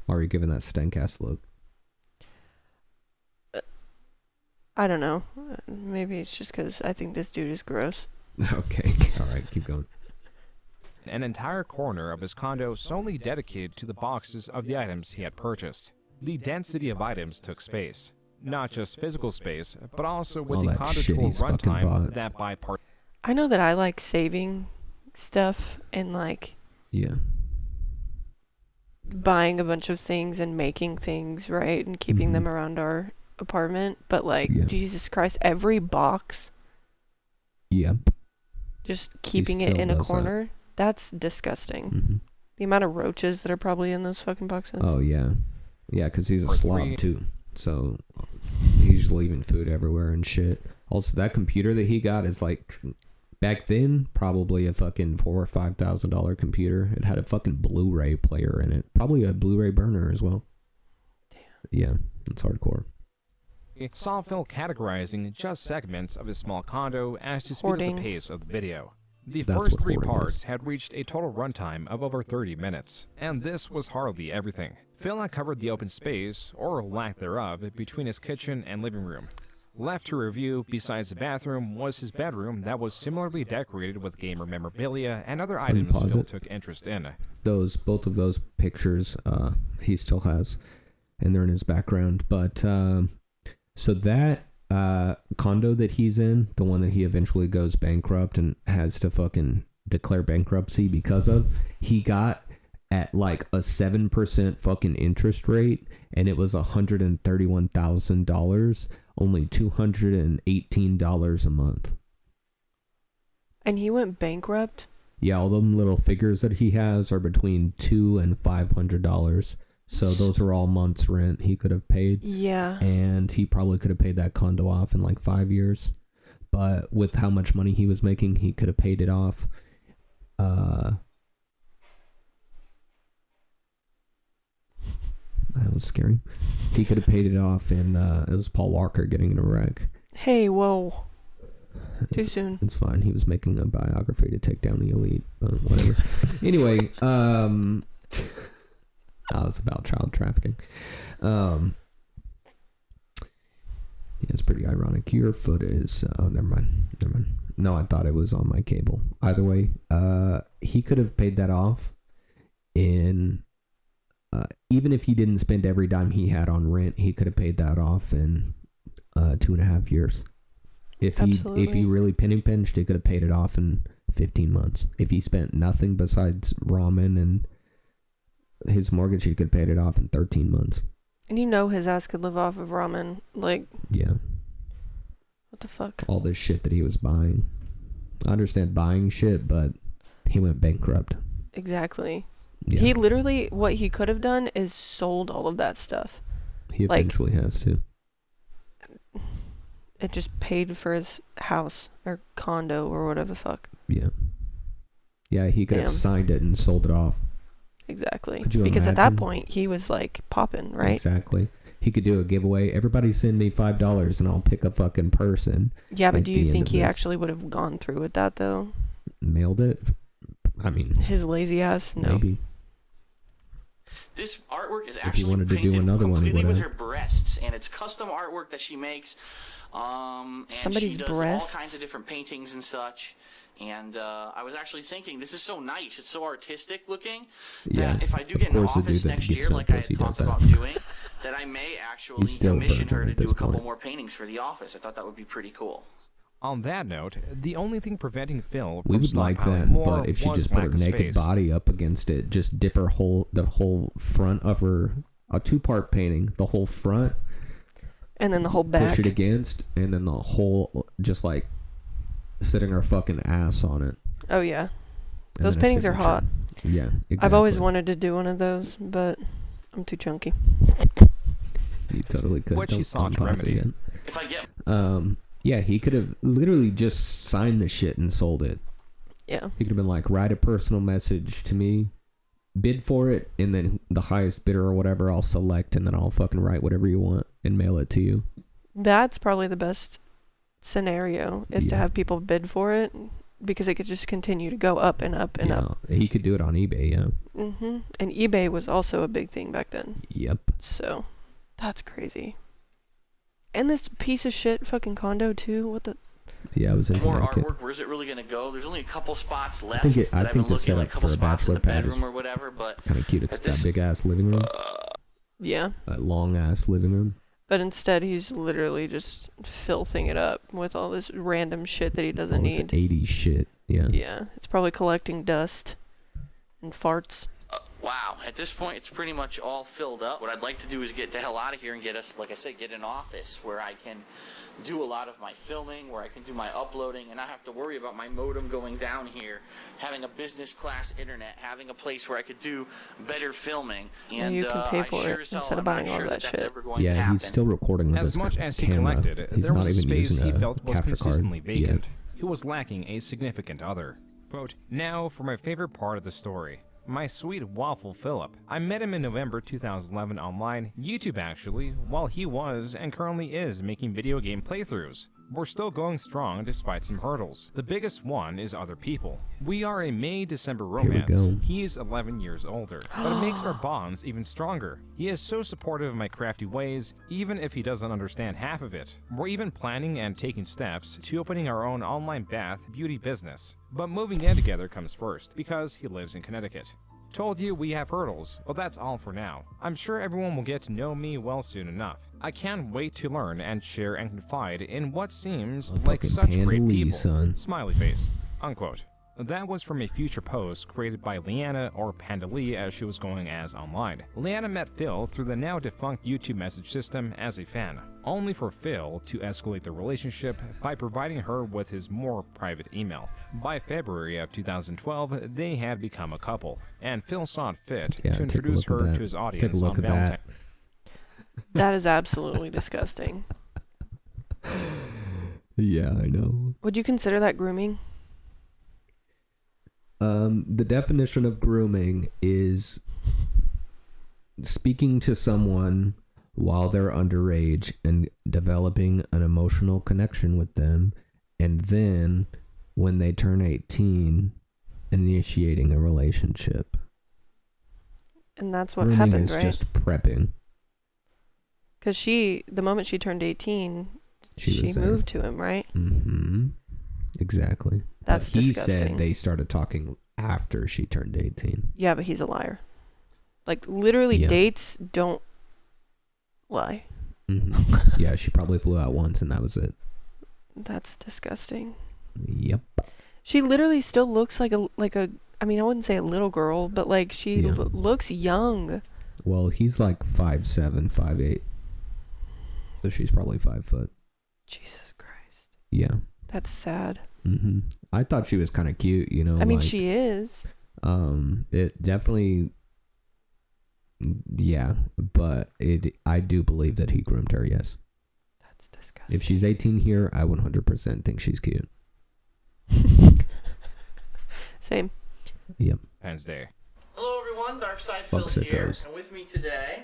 Speaker 1: Why are you giving that stank-ass look?
Speaker 12: I don't know. Maybe it's just because I think this dude is gross.
Speaker 1: Okay, alright, keep going.
Speaker 4: An entire corner of his condo solely dedicated to the boxes of the items he had purchased. The density of items took space. Not just physical space, but also with the condo tour runtime that by part.
Speaker 12: I know that I like saving stuff and like buying a bunch of things and making things, right? And keeping them around our apartment, but like Jesus Christ, every box just keeping it in a corner, that's disgusting. The amount of roaches that are probably in those fucking boxes.
Speaker 1: Oh yeah because he's a slob too, so he's leaving food everywhere and shit. Also, that computer that he got is like, back then, probably a fucking $4,000 or $5,000 computer. It had a fucking Blu-ray player in it, probably a Blu-ray burner as well. Damn. Yeah, it's hardcore.
Speaker 4: Saw Phil categorizing just segments of his small condo as to speed up the pace of the video. The first 3 parts had reached a total runtime of over 30 minutes, and this was hardly everything. Phil had covered the open space, or lack thereof, between his kitchen and living room. Left to review, besides the bathroom, was his bedroom that was similarly decorated with gamer memorabilia and other items Phil took interest in.
Speaker 1: Both of those pictures he still has, and they're in his background, but so that condo that he's in, the one that he eventually goes bankrupt and has to fucking declare bankruptcy because of, he got at like a 7% fucking interest rate, and it was $131,000, only $218 a month.
Speaker 12: And he went bankrupt?
Speaker 1: Yeah, all them little figures that he has are between $200 and $500. So those are all months' rent he could have paid.
Speaker 12: Yeah.
Speaker 1: And he probably could have paid that condo off in like 5 years. But with how much money he was making, he could have paid it off. That was scary. He could have paid it off in, it was Paul Walker getting in a wreck.
Speaker 12: Hey, whoa. Too soon.
Speaker 1: It's fine. He was making a biography to take down the elite. Whatever. Anyway, that was about child trafficking. It's pretty ironic. Your foot is... Oh, never mind. No, I thought it was on my cable. Either way, he could have paid that off in... even if he didn't spend every dime he had on rent, he could have paid that off in 2.5 years. If he really penny pinched, he could have paid it off in 15 months. If he spent nothing besides ramen and his mortgage, he could have paid it off in 13 months.
Speaker 12: And you know his ass could live off of ramen. Like...
Speaker 1: Yeah.
Speaker 12: What the fuck?
Speaker 1: All this shit that he was buying. I understand buying shit, but he went bankrupt.
Speaker 12: Exactly.
Speaker 1: Yeah.
Speaker 12: He literally, what he could have done is sold all of that stuff.
Speaker 1: He eventually has to.
Speaker 12: It just paid for his house or condo or whatever the fuck.
Speaker 1: Yeah. Yeah, he could have signed it and sold it off.
Speaker 12: Exactly.
Speaker 1: Could you
Speaker 12: because
Speaker 1: imagine?
Speaker 12: at that point, he was like popping, right?
Speaker 1: Exactly. He could do a giveaway. Everybody send me $5 and I'll pick a fucking person.
Speaker 12: Yeah, but do you think he actually would have gone through with that, though?
Speaker 1: Mailed it? I mean...
Speaker 12: His lazy ass? No.
Speaker 1: Maybe.
Speaker 2: This artwork is
Speaker 1: If
Speaker 2: actually
Speaker 1: he wanted to do
Speaker 2: painted
Speaker 1: another one, he
Speaker 2: completely
Speaker 1: would
Speaker 2: with
Speaker 1: have.
Speaker 2: her breasts, and it's custom artwork that she makes. And
Speaker 12: Somebody's
Speaker 2: she does
Speaker 12: breasts?
Speaker 2: all kinds of different paintings and such. And I was actually thinking, this is so nice. It's so artistic looking.
Speaker 1: Yeah.
Speaker 2: That if I do
Speaker 1: of
Speaker 2: get an
Speaker 1: course the
Speaker 2: office
Speaker 1: dude that
Speaker 2: next
Speaker 1: gets
Speaker 2: year,
Speaker 1: no
Speaker 2: like I
Speaker 1: pussy
Speaker 2: had
Speaker 1: does
Speaker 2: talked
Speaker 1: that.
Speaker 2: about doing, that I may actually
Speaker 1: He's still
Speaker 2: commission
Speaker 1: virgin
Speaker 2: her to
Speaker 1: at
Speaker 2: do
Speaker 1: this
Speaker 2: a couple
Speaker 1: point.
Speaker 2: more paintings for the office. I thought that would be pretty cool.
Speaker 4: On that note, the only thing preventing Phil
Speaker 1: We
Speaker 4: from
Speaker 1: would like
Speaker 4: stockpiling
Speaker 1: that,
Speaker 4: more
Speaker 1: but if she
Speaker 4: was
Speaker 1: just put
Speaker 4: lack
Speaker 1: her
Speaker 4: of
Speaker 1: naked
Speaker 4: space.
Speaker 1: body up against it, just dip the whole front of her, a 2-part painting, the whole front,
Speaker 12: and then the whole back,
Speaker 1: push it against, and then the whole, just like sitting her fucking ass on it.
Speaker 12: Oh yeah,
Speaker 1: And
Speaker 12: those
Speaker 1: then a
Speaker 12: paintings are
Speaker 1: signature.
Speaker 12: hot.
Speaker 1: Yeah, exactly.
Speaker 12: I've always wanted to do one of those, but I'm too chunky.
Speaker 1: You totally could.
Speaker 4: What she
Speaker 1: Don't
Speaker 4: sought to
Speaker 1: unpause it
Speaker 4: remedy.
Speaker 1: yet.
Speaker 2: If I get...
Speaker 1: Yeah, he could have literally just signed the shit and sold it.
Speaker 12: Yeah.
Speaker 1: He could have been like, write a personal message to me, bid for it, and then the highest bidder or whatever I'll select, and then I'll fucking write whatever you want and mail it to you.
Speaker 12: That's probably the best scenario, is to have people bid for it, because it could just continue to go up and up and up.
Speaker 1: He could do it on eBay, yeah.
Speaker 12: And eBay was also a big thing back then.
Speaker 1: Yep.
Speaker 12: So, that's crazy. And this piece of shit fucking condo too. What the?
Speaker 1: Yeah, I was in
Speaker 2: More
Speaker 1: Connecticut.
Speaker 2: artwork. Where's it really going to go? There's only a couple spots left.
Speaker 1: I
Speaker 2: that I've
Speaker 1: think
Speaker 2: been
Speaker 1: the
Speaker 2: looking,
Speaker 1: setup
Speaker 2: like a couple
Speaker 1: for a
Speaker 2: spots in
Speaker 1: bachelor
Speaker 2: the
Speaker 1: pad is
Speaker 2: bedroom or whatever, but
Speaker 1: kind of cute. It's
Speaker 2: at
Speaker 1: that
Speaker 2: this-
Speaker 1: big ass living room.
Speaker 12: Yeah.
Speaker 1: That long ass living room.
Speaker 12: But instead, he's literally just filthing it up with all this random shit that he doesn't
Speaker 1: All this
Speaker 12: need.
Speaker 1: 80s shit. Yeah.
Speaker 12: Yeah, it's probably collecting dust and farts.
Speaker 2: Wow, at this point, it's pretty much all filled up. What I'd like to do is get the hell out of here and get us, like I said, get an office where I can do a lot of my filming, where I can do my uploading, and not have to worry about my modem going down here, having a business class internet, having a place where I could do better filming. And
Speaker 12: you can pay
Speaker 2: I
Speaker 12: for
Speaker 2: sure
Speaker 12: it
Speaker 2: as hell
Speaker 12: instead of
Speaker 2: am not
Speaker 12: buying all
Speaker 2: sure
Speaker 12: that
Speaker 2: that's
Speaker 12: shit.
Speaker 2: ever going to
Speaker 1: Yeah,
Speaker 2: happen.
Speaker 1: he's still recording with
Speaker 4: As
Speaker 1: his
Speaker 4: much as he
Speaker 1: camera.
Speaker 4: collected,
Speaker 1: He's
Speaker 4: there
Speaker 1: not
Speaker 4: was a
Speaker 1: even
Speaker 4: space
Speaker 1: using
Speaker 4: he
Speaker 1: a
Speaker 4: felt was
Speaker 1: capture card
Speaker 4: consistently
Speaker 1: yet.
Speaker 4: vacant. He was lacking a significant other. Quote, now for my favorite part of the story. My sweet waffle Philip. I met him in November 2011 online, YouTube actually, while he was and currently is making video game playthroughs. We're still going strong despite some hurdles. The biggest one is other people. We are a May-December
Speaker 1: Here we
Speaker 4: romance.
Speaker 1: go.
Speaker 4: He is 11 years older, but it makes our bonds even stronger. He is so supportive of my crafty ways, even if he doesn't understand half of it. We're even planning and taking steps to opening our own online bath beauty business. But moving in together comes first, because he lives in Connecticut. Told you we have hurdles, but that's all for now. I'm sure everyone will get to know me well soon enough. I can't wait to learn and share and confide in what seems like
Speaker 1: fucking
Speaker 4: such great
Speaker 1: Panda Lee,
Speaker 4: people.
Speaker 1: son.
Speaker 4: Smiley face. Unquote. That was from a future post created by Leanna, or Panda Lee as she was going as online. Leanna met Phil through the now defunct YouTube message system as a fan, only for Phil to escalate the relationship by providing her with his more private email. By February of 2012, they had become a couple, and Phil saw it fit
Speaker 1: Yeah,
Speaker 4: to
Speaker 1: take a
Speaker 4: introduce
Speaker 1: look at
Speaker 4: her
Speaker 1: that.
Speaker 4: to his
Speaker 1: Take a
Speaker 4: audience
Speaker 1: look
Speaker 4: on
Speaker 1: at that.
Speaker 4: Valentine's.
Speaker 12: That is absolutely disgusting.
Speaker 1: Yeah, I know.
Speaker 12: Would you consider that grooming?
Speaker 1: The definition of grooming is speaking to someone while they're underage and developing an emotional connection with them, and then when they turn 18, initiating a relationship.
Speaker 12: And that's what
Speaker 1: Grooming
Speaker 12: happened,
Speaker 1: is
Speaker 12: right?
Speaker 1: just prepping.
Speaker 12: Because the moment she turned 18,
Speaker 1: She was there.
Speaker 12: moved to him, right?
Speaker 1: Mm-hmm. Exactly.
Speaker 12: That's
Speaker 1: but he
Speaker 12: disgusting.
Speaker 1: said they started talking after she turned 18.
Speaker 12: Yeah, but he's a liar. Like, literally,
Speaker 1: Yeah.
Speaker 12: dates don't lie.
Speaker 1: Mm-hmm. Yeah, she probably flew out once and that was it.
Speaker 12: That's disgusting.
Speaker 1: Yep.
Speaker 12: She literally still looks like a. I mean, I wouldn't say a little girl, but like she
Speaker 1: Yeah.
Speaker 12: looks young.
Speaker 1: Well, he's like 5'7", 5'8". So she's probably 5 foot.
Speaker 12: Jesus Christ.
Speaker 1: Yeah.
Speaker 12: That's sad.
Speaker 1: Mm-hmm. I thought she was kind of cute, you know.
Speaker 12: I mean,
Speaker 1: like,
Speaker 12: she is.
Speaker 1: It definitely, yeah, but I do believe that he groomed her, yes.
Speaker 12: That's disgusting.
Speaker 1: If she's 18 here, I 100% think she's cute.
Speaker 12: Same.
Speaker 1: Yep.
Speaker 4: Wednesday.
Speaker 2: Hello everyone, Darkside Phil here, and with me today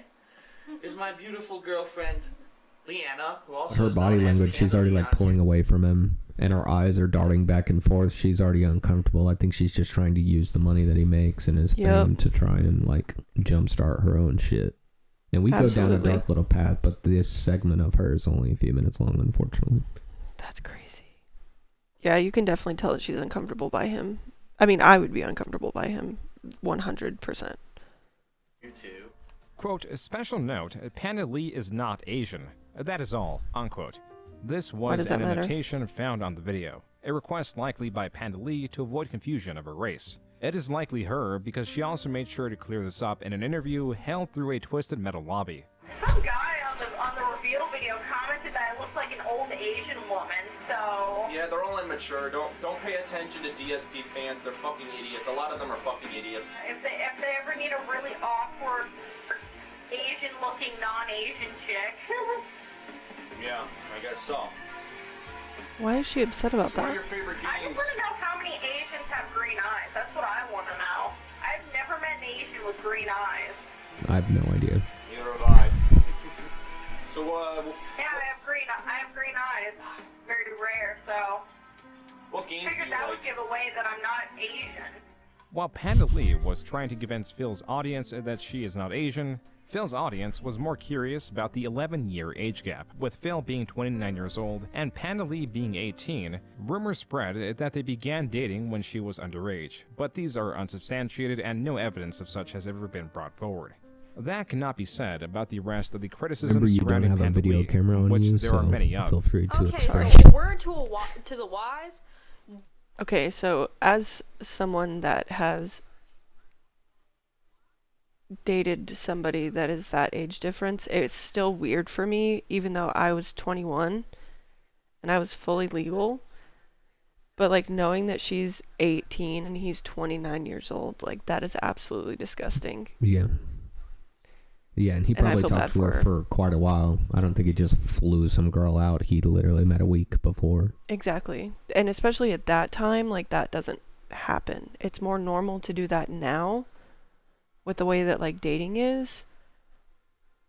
Speaker 2: is my beautiful girlfriend, Leanna, who also
Speaker 1: Her
Speaker 2: is
Speaker 1: body
Speaker 2: known as
Speaker 1: language, she's already like pulling away from him, and her eyes are darting back and forth. She's already uncomfortable. I think she's just trying to use the money that he makes and his fame to try and like jumpstart her own shit. And we go down a dark little path, but this segment of her is only a few minutes long, unfortunately.
Speaker 12: That's crazy. Yeah, you can definitely tell that she's uncomfortable by him. I mean, I would be uncomfortable by him, 100%.
Speaker 2: You too.
Speaker 4: Quote, a special note, Panda Lee is not Asian. That is all, unquote. This was an annotation found on the video. A request likely by Panda Lee to avoid confusion of her race. It is likely her because she also made sure to clear this up in an interview held through a Twisted Metal lobby.
Speaker 13: Some guy on the reveal video commented that I look like an old Asian woman, so...
Speaker 2: Yeah, they're all immature. Don't pay attention to DSP fans. They're fucking idiots. A lot of them are fucking idiots.
Speaker 13: If they ever need a really awkward Asian-looking, non-Asian chick...
Speaker 2: Yeah, I guess so.
Speaker 12: Why is she upset about that?
Speaker 2: What are your favorite games?
Speaker 13: I just want to know how many Asians have green eyes. That's what I want to know. I've never met an Asian with green eyes.
Speaker 1: I have no idea.
Speaker 2: Neither have I. So,
Speaker 13: yeah, I have green eyes. Very rare, so...
Speaker 2: What games
Speaker 13: figured that would give away that I'm not Asian.
Speaker 4: While Panda Lee was trying to convince Phil's audience that she is not Asian, Phil's audience was more curious about the 11-year age gap, with Phil being 29 years old and Panda Lee being 18. Rumors spread that they began dating when she was underage, but these are unsubstantiated and no evidence of such has ever been brought forward. That cannot be said about the rest of the criticisms surrounding Panda Lee,
Speaker 1: have a video camera on
Speaker 4: which
Speaker 1: you,
Speaker 4: there
Speaker 1: so
Speaker 4: are many of.
Speaker 1: feel free to express.
Speaker 14: So word to the wise.
Speaker 12: Okay, so as someone that has dated somebody that is that age difference, it's still weird for me, even though I was 21 and I was fully legal. But like knowing that she's 18 and he's 29 years old, like that is absolutely disgusting.
Speaker 1: Yeah. Yeah, and he probably talked to her for quite a while. I don't think he just flew some girl out. He literally met a week before.
Speaker 12: Exactly. And especially at that time, like that doesn't happen. It's more normal to do that now with the way that like dating is.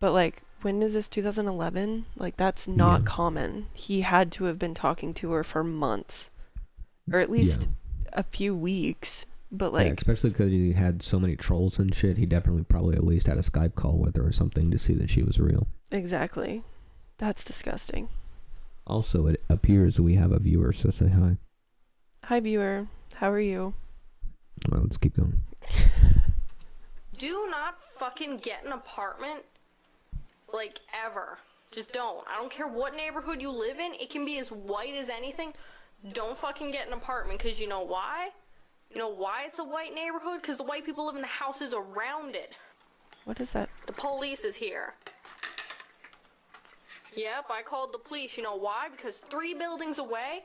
Speaker 12: But like, when is this, 2011? Like that's not common. He had to have been talking to her for months. Or at least a few weeks. But like,
Speaker 1: yeah, especially because he had so many trolls and shit, he definitely probably at least had a Skype call with her or something to see that she was real.
Speaker 12: Exactly. That's disgusting.
Speaker 1: Also, it appears we have a viewer, so say hi.
Speaker 12: Hi, viewer. How are you?
Speaker 1: Well, let's keep going.
Speaker 14: Do not fucking get an apartment, like, ever. Just don't. I don't care what neighborhood you live in. It can be as white as anything. Don't fucking get an apartment, because you know why? You know why it's a white neighborhood? Because the white people live in the houses around it.
Speaker 12: What is that?
Speaker 14: The police is here. Yep, I called the police. You know why? Because 3 buildings away,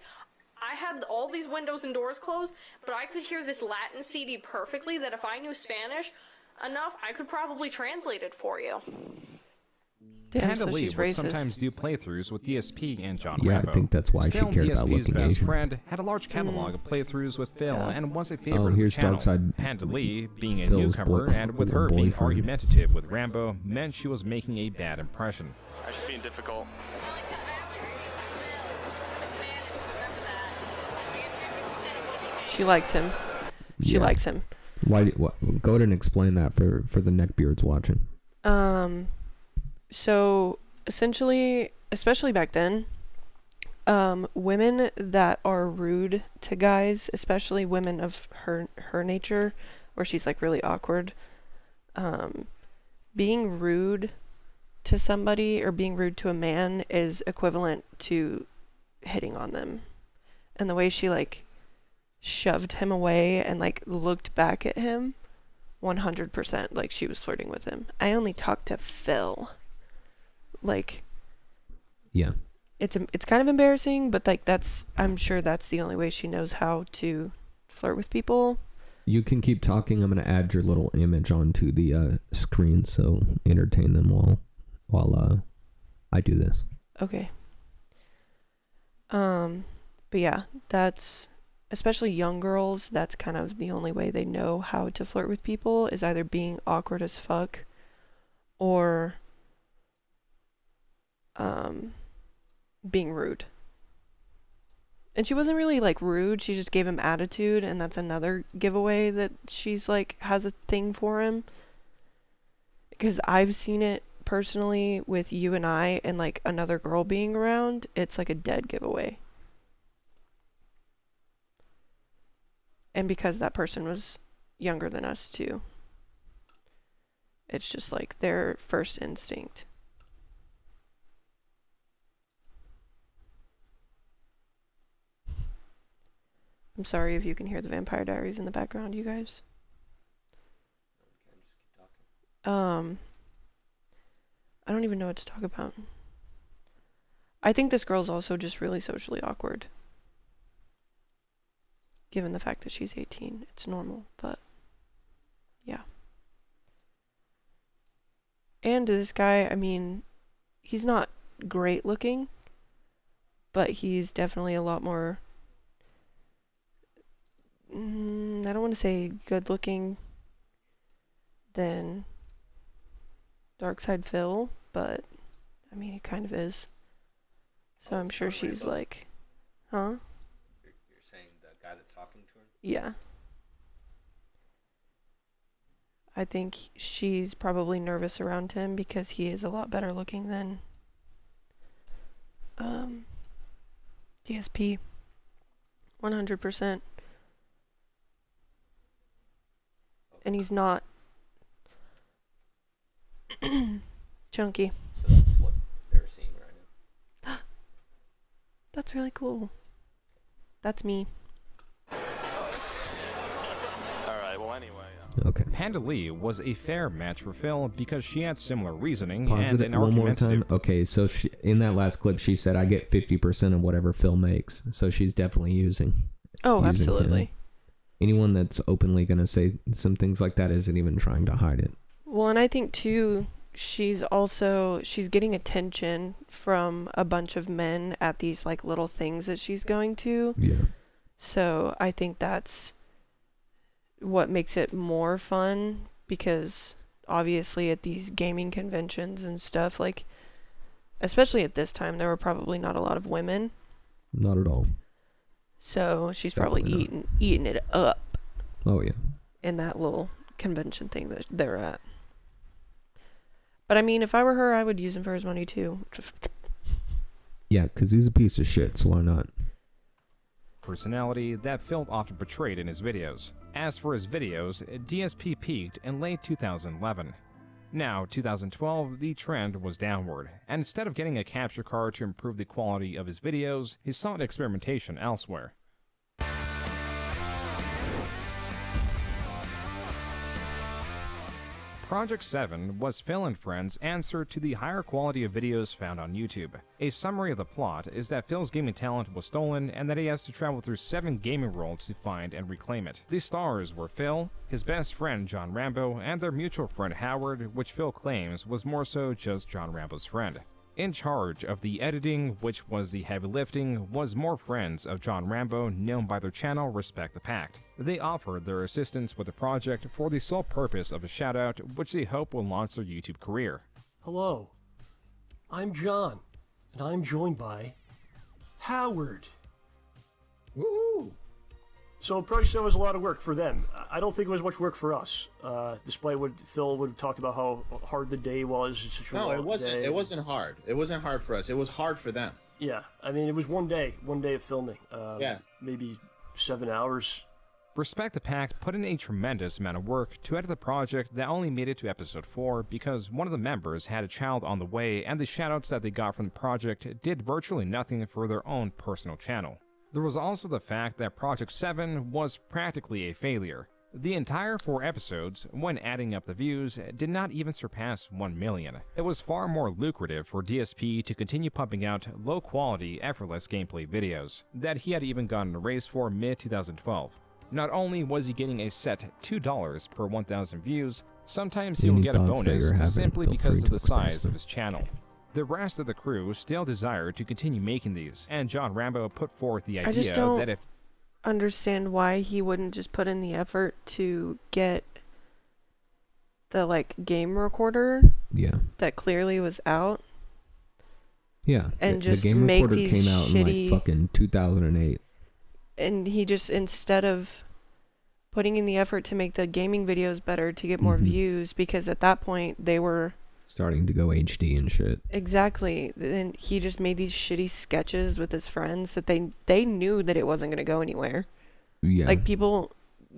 Speaker 14: I had all these windows and doors closed, but I could hear this Latin CD perfectly that if I knew Spanish enough, I could probably translate it for you.
Speaker 4: Panda Lee would sometimes do playthroughs with DSP and John
Speaker 1: Yeah,
Speaker 4: Rambo.
Speaker 1: I think that's why
Speaker 4: Still,
Speaker 1: she cared about
Speaker 4: DSP's
Speaker 1: looking
Speaker 4: best
Speaker 1: Asian.
Speaker 4: friend had a large catalog of playthroughs with Phil and was a favorite of
Speaker 1: here's
Speaker 4: the channel.
Speaker 1: Darkside
Speaker 4: Panda Lee, being a
Speaker 1: Phil's
Speaker 4: newcomer and with her being
Speaker 1: boyfriend.
Speaker 4: argumentative with Rambo, meant she was making a bad impression.
Speaker 15: I was just being difficult.
Speaker 12: She likes him. She likes him.
Speaker 1: Why? Go ahead and explain that for the neckbeards watching.
Speaker 12: So essentially, especially back then, women that are rude to guys, especially women of her nature, where she's like really awkward, being rude to somebody or being rude to a man is equivalent to hitting on them. And the way she like shoved him away and like looked back at him, 100% like she was flirting with him. I only talked to Phil. Like,
Speaker 1: yeah,
Speaker 12: it's kind of embarrassing, but like I'm sure that's the only way she knows how to flirt with people.
Speaker 1: You can keep talking. I'm gonna add your little image onto the screen, so entertain them while I do this.
Speaker 12: Okay. But yeah, that's especially young girls. That's kind of the only way they know how to flirt with people is either being awkward as fuck, or being rude. And she wasn't really like rude, she just gave him attitude, and that's another giveaway that she's like has a thing for him. Because I've seen it personally with you and I and like another girl being around, it's like a dead giveaway. And because that person was younger than us too. It's just like their first instinct. I'm sorry if you can hear the Vampire Diaries in the background, you guys. I don't even know what to talk about. I think this girl's also just really socially awkward. Given the fact that she's 18, it's normal, but yeah. And this guy, I mean, he's not great looking, but he's definitely a lot more, I don't want to say good looking than Darkside Phil, but I mean, he kind of is. So I'm sure she's like, huh?
Speaker 11: You're saying the guy that's talking to her?
Speaker 12: Yeah. I think she's probably nervous around him because he is a lot better looking than DSP. 100%. And he's not chunky.
Speaker 11: So that's what they're seeing right now.
Speaker 12: That's really cool. That's me.
Speaker 15: Alright, well anyway.
Speaker 1: Okay.
Speaker 4: Panda Lee was a fair match for Phil because she had similar reasoning
Speaker 1: Pause
Speaker 4: and
Speaker 1: it
Speaker 4: an
Speaker 1: one more
Speaker 4: argumentative.
Speaker 1: time. Okay, so in that last clip, she said, "I get 50% of whatever Phil makes." So she's definitely using.
Speaker 12: Oh,
Speaker 1: using
Speaker 12: absolutely.
Speaker 1: him. Anyone that's openly gonna say some things like that isn't even trying to hide it.
Speaker 12: Well, and I think too, she's getting attention from a bunch of men at these like little things that she's going to.
Speaker 1: Yeah.
Speaker 12: So I think that's what makes it more fun, because obviously at these gaming conventions and stuff, like especially at this time, there were probably not a lot of women.
Speaker 1: Not at all.
Speaker 12: So she's
Speaker 1: Definitely
Speaker 12: probably eating it up.
Speaker 1: Oh yeah.
Speaker 12: In that little convention thing that they're at. But I mean, if I were her, I would use him for his money too.
Speaker 1: Yeah, because he's a piece of shit, so why not?
Speaker 4: Personality that Phil often portrayed in his videos. As for his videos, DSP peaked in late 2011. Now, 2012, the trend was downward, and instead of getting a capture card to improve the quality of his videos, he sought experimentation elsewhere. Project 7 was Phil and Friends' answer to the higher quality of videos found on YouTube. A summary of the plot is that Phil's gaming talent was stolen and that he has to travel through 7 gaming worlds to find and reclaim it. The stars were Phil, his best friend John Rambo, and their mutual friend Howard, which Phil claims was more so just John Rambo's friend. In charge of the editing, which was the heavy lifting, was more friends of John Rambo known by their channel Respect the Pact. They offered their assistance with the project for the sole purpose of a shoutout, which they hope will launch their YouTube career.
Speaker 16: Hello, I'm John, and I'm joined by Howard. Woo! So Project 7 was a lot of work for them. I don't think it was much work for us, despite what Phil would have talked about how hard the day was.
Speaker 17: No, it wasn't. It wasn't hard. It wasn't hard for us. It was hard for them.
Speaker 16: Yeah, I mean, it was one day of filming.
Speaker 17: Yeah.
Speaker 16: Maybe 7 hours.
Speaker 4: Respect the Pact put in a tremendous amount of work to edit the project that only made it to episode 4 because one of the members had a child on the way, and the shoutouts that they got from the project did virtually nothing for their own personal channel. There was also the fact that Project 7 was practically a failure. The entire 4 episodes, when adding up the views, did not even surpass 1 million. It was far more lucrative for DSP to continue pumping out low-quality, effortless gameplay videos, that he had even gotten a raise for mid-2012. Not only was he getting a set $2 per 1,000 views, sometimes he
Speaker 1: Any
Speaker 4: would get a
Speaker 1: thoughts that
Speaker 4: bonus
Speaker 1: you're having,
Speaker 4: simply
Speaker 1: feel
Speaker 4: because
Speaker 1: free
Speaker 4: of
Speaker 1: to
Speaker 4: the
Speaker 1: express
Speaker 4: size
Speaker 1: them.
Speaker 4: of his channel. The rest of the crew still desired to continue making these, and John Rambo put forth the
Speaker 12: I just
Speaker 4: idea
Speaker 12: don't
Speaker 4: that if
Speaker 12: understand why he wouldn't just put in the effort to get the like game recorder
Speaker 1: Yeah.
Speaker 12: that clearly was out.
Speaker 1: Yeah.
Speaker 12: And
Speaker 1: the
Speaker 12: just
Speaker 1: game
Speaker 12: make
Speaker 1: recorder
Speaker 12: these
Speaker 1: came out in like
Speaker 12: shitty-
Speaker 1: fucking 2008.
Speaker 12: And he just, instead of putting in the effort to make the gaming videos better to get more views, because at that point they were
Speaker 1: Starting to go HD and shit.
Speaker 12: exactly, then he just made these shitty sketches with his friends that they knew that it wasn't going to go anywhere.
Speaker 1: Yeah.
Speaker 12: Like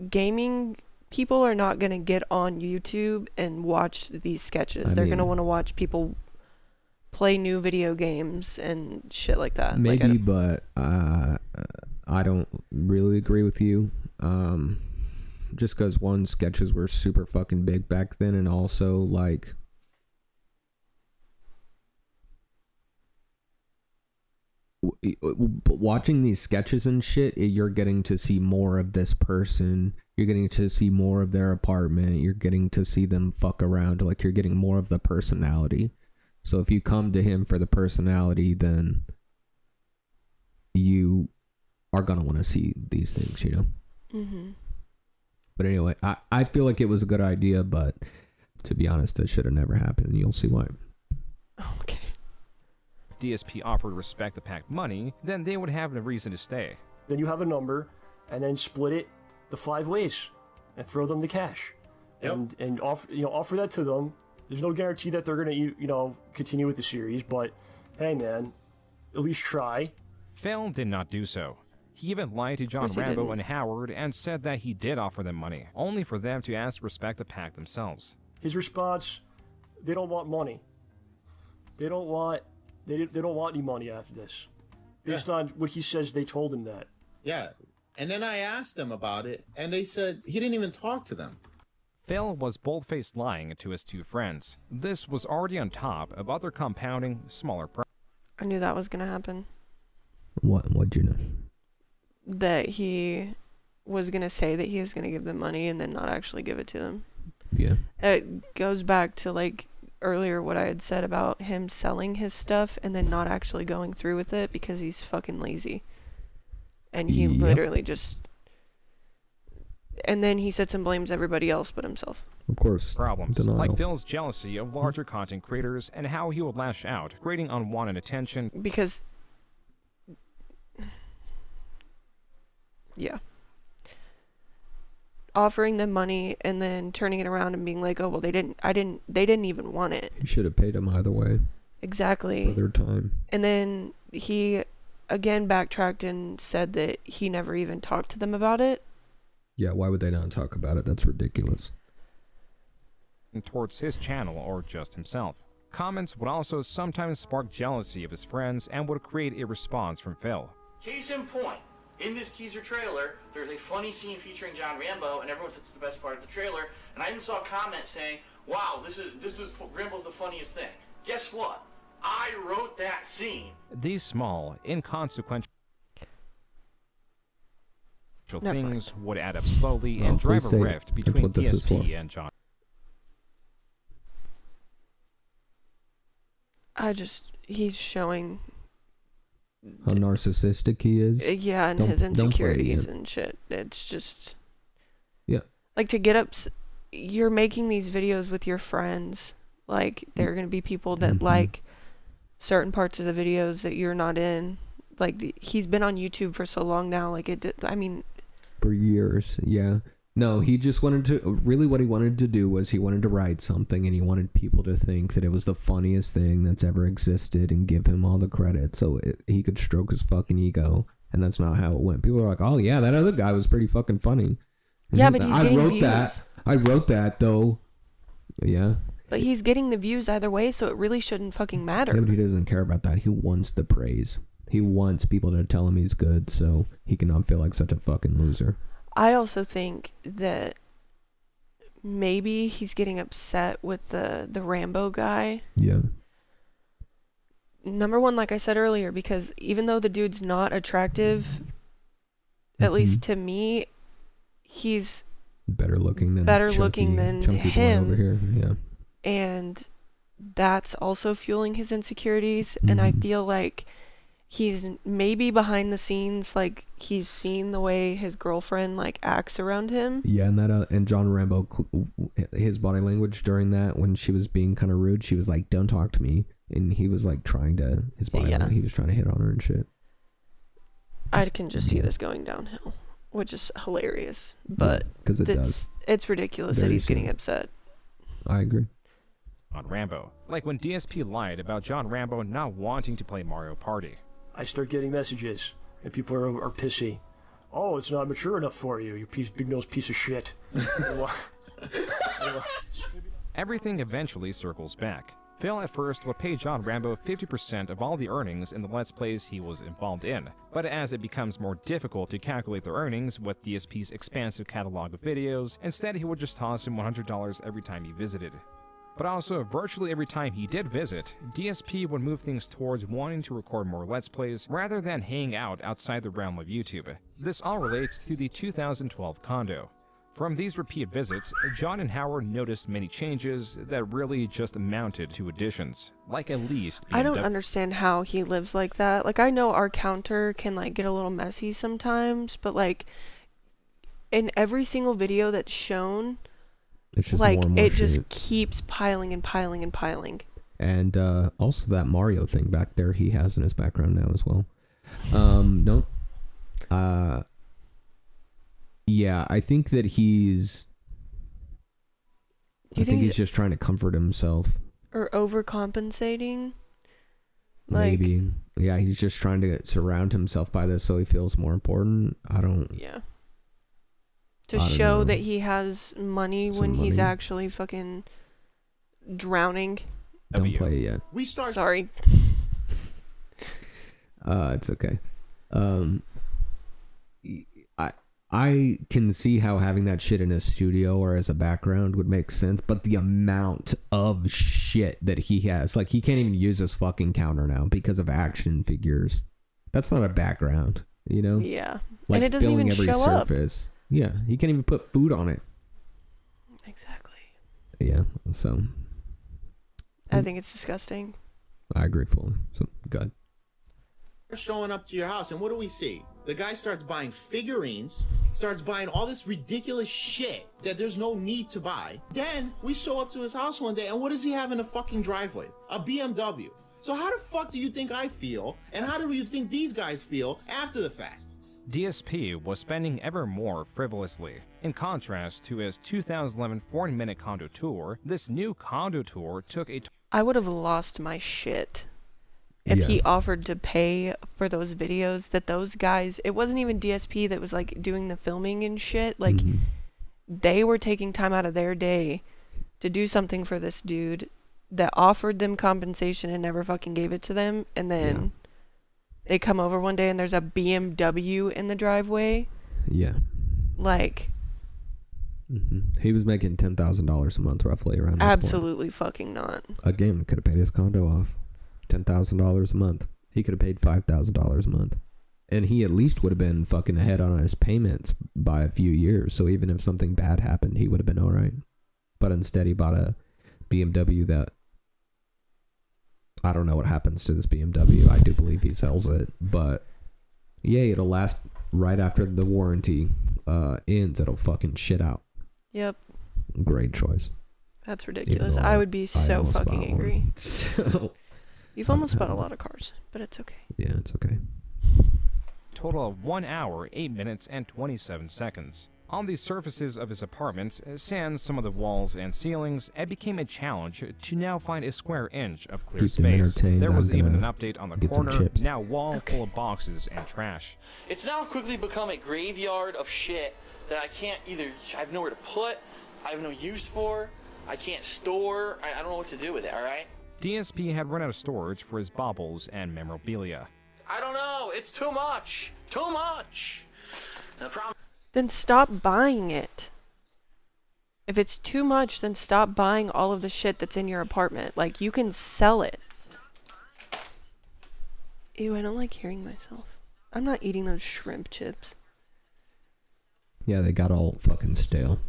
Speaker 12: gaming people are not going to get on YouTube and watch these sketches. They're going to want to watch people play new video games and shit like that.
Speaker 1: Maybe, but I don't really agree with you. Just because one, sketches were super fucking big back then, and also like watching these sketches and shit, you're getting to see more of this person. You're getting to see more of their apartment. You're getting to see them fuck around. Like, you're getting more of the personality. So if you come to him for the personality, then you are going to want to see these things, you know?
Speaker 12: Mm-hmm.
Speaker 1: But anyway, I feel like it was a good idea, but to be honest, it should have never happened, and you'll see why.
Speaker 12: Okay.
Speaker 4: If DSP offered Respect the Pact money, then they would have no reason to stay.
Speaker 16: Then you have a number, and then split it the 5 ways, and throw them the cash, and offer that to them. There's no guarantee that they're gonna continue with the series, but hey man, at least try.
Speaker 4: Phil did not do so. He even lied to John
Speaker 12: course he
Speaker 4: Rambo
Speaker 12: didn't.
Speaker 4: and Howard and said that he did offer them money, only for them to ask to respect the pact themselves.
Speaker 16: His response: they don't want money. They don't want any money after this. Based on what he says, they told him that.
Speaker 17: Yeah. And then I asked them about it, and they said he didn't even talk to them.
Speaker 4: Phil was bold-faced lying to his two friends. This was already on top of other compounding, smaller problems.
Speaker 12: I knew that was going to happen.
Speaker 1: What'd you know?
Speaker 12: That he was going to say that he was going to give them money and then not actually give it to them.
Speaker 1: Yeah.
Speaker 12: It goes back to like earlier what I had said about him selling his stuff and then not actually going through with it because he's fucking lazy. And he literally just... And then he sits and blames everybody else but himself.
Speaker 1: Of course.
Speaker 4: Problems,
Speaker 1: Denial.
Speaker 4: like Phil's jealousy of larger content creators and how he would lash out, creating unwanted attention.
Speaker 12: Because... Yeah. Offering them money and then turning it around and being like, oh, well, they didn't even want it.
Speaker 1: You should have paid them either way.
Speaker 12: Exactly.
Speaker 1: For their time.
Speaker 12: And then he again backtracked and said that he never even talked to them about it.
Speaker 1: Yeah, why would they not talk about it? That's ridiculous.
Speaker 4: Towards his channel or just himself. Comments would also sometimes spark jealousy of his friends and would create a response from Phil.
Speaker 2: Case in point, in this teaser trailer, there's a funny scene featuring John Rambo, and everyone says it's the best part of the trailer. And I even saw a comment saying, "Wow, this is Rambo's the funniest thing." Guess what? I wrote that scene.
Speaker 4: These small, inconsequential things would add up slowly and drive a rift between DSP and John.
Speaker 12: He's showing
Speaker 1: how narcissistic he is.
Speaker 12: Yeah, and his insecurities and shit. It's just...
Speaker 1: Yeah.
Speaker 12: Like, to get up... You're making these videos with your friends. Like, there are going to be people that like certain parts of the videos that you're not in. Like, he's been on YouTube for so long now. Like,
Speaker 1: for years, yeah. No, he just wanted to... Really what he wanted to do was he wanted to write something and he wanted people to think that it was the funniest thing that's ever existed and give him all the credit so he could stroke his fucking ego. And that's not how it went. People are like, oh yeah, that other guy was pretty fucking funny. And
Speaker 12: yeah, but he's getting views.
Speaker 1: I wrote that, though. Yeah.
Speaker 12: But he's getting the views either way, so it really shouldn't fucking matter.
Speaker 1: Yeah, but he doesn't care about that. He wants the praise. He wants people to tell him he's good so he cannot feel like such a fucking loser.
Speaker 12: I also think that maybe he's getting upset with the Rambo guy.
Speaker 1: Yeah.
Speaker 12: Number one, like I said earlier, because even though the dude's not attractive, at least to me, he's
Speaker 1: better looking than chunky boy over here. Yeah.
Speaker 12: And that's also fueling his insecurities. And I feel like he's maybe behind the scenes, like he's seen the way his girlfriend like acts around him.
Speaker 1: Yeah, and that and John Rambo, his body language during that when she was being kind of rude, she was like, "Don't talk to me," and he was like trying to he was trying to hit on her and shit.
Speaker 12: I can just see this going downhill, which is hilarious. But
Speaker 1: because it does.
Speaker 12: It's ridiculous that he's getting upset.
Speaker 1: I agree.
Speaker 4: On Rambo, like when DSP lied about John Rambo not wanting to play Mario Party.
Speaker 16: I start getting messages, and people are pissy. Oh, it's not mature enough for you, you big-nosed piece of shit.
Speaker 4: Everything eventually circles back. Phil at first would pay John Rambo 50% of all the earnings in the Let's Plays he was involved in, but as it becomes more difficult to calculate the earnings with DSP's expansive catalog of videos, instead he would just toss him $100 every time he visited. But also, virtually every time he did visit, DSP would move things towards wanting to record more Let's Plays rather than hang out outside the realm of YouTube. This all relates to the 2012 condo. From these repeat visits, John and Howard noticed many changes that really just amounted to additions, like at least
Speaker 12: I don't understand how he lives like that. Like, I know our counter can like get a little messy sometimes, but like in every single video that's shown,
Speaker 1: it's just
Speaker 12: like
Speaker 1: more and more
Speaker 12: it
Speaker 1: shit.
Speaker 12: just keeps piling and piling and piling.
Speaker 1: And also that Mario thing back there he has in his background now as well. No. Yeah, I think that he's he's just trying to comfort himself.
Speaker 12: Or overcompensating?
Speaker 1: Maybe. Yeah, he's just trying to surround himself by this so he feels more important.
Speaker 12: Yeah. To show that he has money when he's actually fucking drowning.
Speaker 1: Don't play it yet.
Speaker 12: Sorry.
Speaker 1: It's okay. I can see how having that shit in a studio or as a background would make sense, but the amount of shit that he has, like he can't even use his fucking counter now because of action figures. That's not a background, you know?
Speaker 12: Yeah.
Speaker 1: Like
Speaker 12: and it doesn't even
Speaker 1: every
Speaker 12: show
Speaker 1: surface. Up. Yeah, he can't even put food on it.
Speaker 12: Exactly.
Speaker 1: Yeah, so.
Speaker 12: I think it's disgusting.
Speaker 1: I agree fully. So, good.
Speaker 17: We're showing up to your house, and what do we see? The guy starts buying figurines, starts buying all this ridiculous shit that there's no need to buy. Then we show up to his house one day, and what does he have in the fucking driveway? A BMW. So how the fuck do you think I feel, and how do you think these guys feel after the fact?
Speaker 4: DSP was spending ever more frivolously. In contrast to his 2011 40-minute condo tour, this new condo tour took a...
Speaker 12: I would have lost my shit if he offered to pay for those videos that those guys, it wasn't even DSP that was like doing the filming and shit. Like they were taking time out of their day to do something for this dude that offered them compensation and never fucking gave it to them. And then they come over one day and there's a BMW in the driveway.
Speaker 1: Yeah.
Speaker 12: Like.
Speaker 1: He was making $10,000 a month roughly around this
Speaker 12: Absolutely point. Fucking not.
Speaker 1: Again, could have paid his condo off. $10,000 a month. He could have paid $5,000 a month. And he at least would have been fucking ahead on his payments by a few years. So even if something bad happened, he would have been all right. But instead, he bought a BMW that... I don't know what happens to this BMW. I do believe he sells it. But, yeah, it'll last right after the warranty ends. It'll fucking shit out.
Speaker 12: Yep.
Speaker 1: Great choice.
Speaker 12: That's ridiculous. I would be so fucking angry. So... You've almost bought a lot of cars, but it's okay.
Speaker 1: Yeah, it's okay.
Speaker 4: Total of 1 hour, 8 minutes, and 27 seconds. On the surfaces of his apartments, sans some of the walls and ceilings, it became a challenge to now find a square inch of clear space. There was even an update on the corner, now wall full of boxes and trash.
Speaker 2: It's now quickly become a graveyard of shit that I can't either, I have nowhere to put, I have no use for, I can't store, I don't know what to do with it, alright?
Speaker 4: DSP had run out of storage for his baubles and memorabilia.
Speaker 2: I don't know, it's too much! Too much! The problem.
Speaker 12: Then stop buying it. If it's too much, then stop buying all of the shit that's in your apartment. Like, you can sell it. Ew, I don't like hearing myself. I'm not eating those shrimp chips.
Speaker 1: Yeah, they got all fucking stale.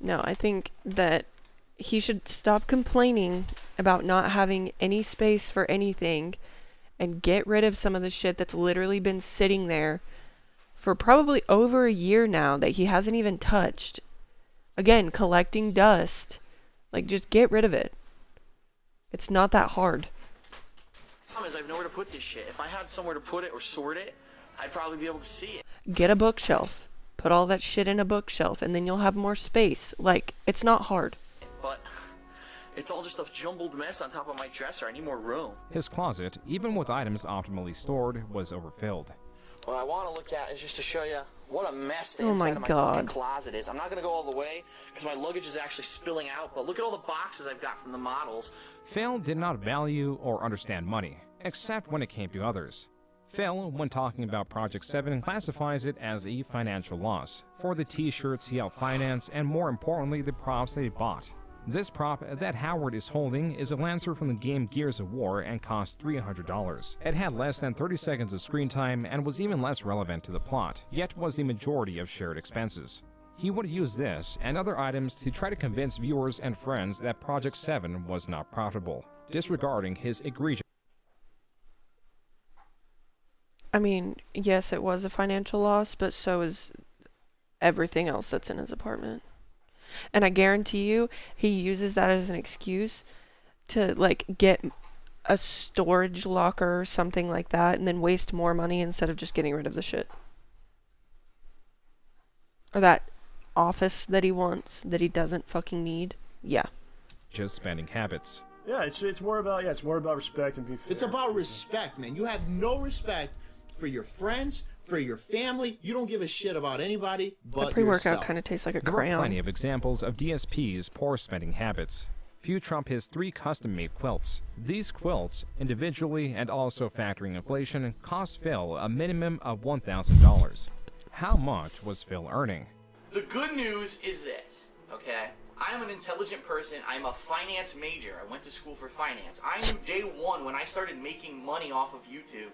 Speaker 12: No, I think that he should stop complaining about not having any space for anything and get rid of some of the shit that's literally been sitting there for probably over a year now that he hasn't even touched. Again, collecting dust. Like, just get rid of it. It's not that hard.
Speaker 2: problem is I have nowhere to put this shit. If I had somewhere to put it or sort it, I'd probably be able to see it.
Speaker 12: Get a bookshelf. Put all that shit in a bookshelf, and then you'll have more space. Like, it's not hard.
Speaker 2: But it's all just a jumbled mess on top of my dresser. I need more room.
Speaker 4: His closet, even with items optimally stored, was overfilled.
Speaker 2: What I want to look at is just to show you what a mess the
Speaker 12: Oh my
Speaker 2: inside of my
Speaker 12: God.
Speaker 2: fucking closet is. I'm not going to go all the way because my luggage is actually spilling out, but look at all the boxes I've got from the models.
Speaker 4: Phil did not value or understand money, except when it came to others. Phil, when talking about Project 7, classifies it as a financial loss for the t-shirts he helped finance and, more importantly, the props they bought. This prop that Howard is holding is a Lancer from the game Gears of War and cost $300. It had less than 30 seconds of screen time and was even less relevant to the plot, yet was the majority of shared expenses. He would use this and other items to try to convince viewers and friends that Project 7 was not profitable, disregarding his egregious.
Speaker 12: I mean, yes, it was a financial loss, but so is everything else that's in his apartment. And I guarantee you, he uses that as an excuse to, like, get a storage locker or something like that and then waste more money instead of just getting rid of the shit. Or that office that he wants that he doesn't fucking need. Yeah.
Speaker 4: Just spending habits.
Speaker 16: Yeah, it's more about respect and being fair.
Speaker 17: It's about respect, man. You have no respect for your friends, for your family. You don't give a shit about anybody but
Speaker 12: The pre-workout
Speaker 17: yourself.
Speaker 12: kind of tastes like a
Speaker 4: There were
Speaker 12: crayon.
Speaker 4: plenty of examples of DSP's poor spending habits. Few trump his 3 custom-made quilts. These quilts, individually and also factoring inflation, cost Phil a minimum of $1,000. How much was Phil earning?
Speaker 2: The good news is this, okay? I'm an intelligent person. I'm a finance major. I went to school for finance. I knew day one when I started making money off of YouTube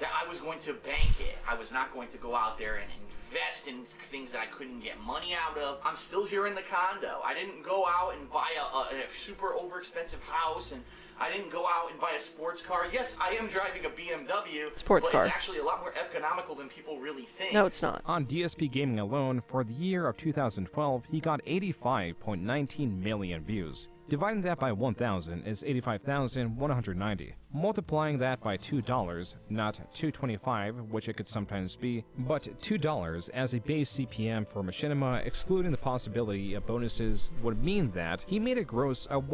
Speaker 2: that I was going to bank it. I was not going to go out there and invest in things that I couldn't get money out of. I'm still here in the condo. I didn't go out and buy a super overexpensive house, and I didn't go out and buy a sports car. Yes, I am driving a BMW,
Speaker 12: Sports
Speaker 2: but
Speaker 12: car.
Speaker 2: it's actually a lot more economical than people really think.
Speaker 12: No, it's not.
Speaker 4: On DSP Gaming alone, for the year of 2012, he got 85.19 million views. Dividing that by 1,000 is 85,190. Multiplying that by $2, not $2.25, which it could sometimes be, but $2 as a base CPM for Machinima, excluding the possibility of bonuses, would mean that he made a gross of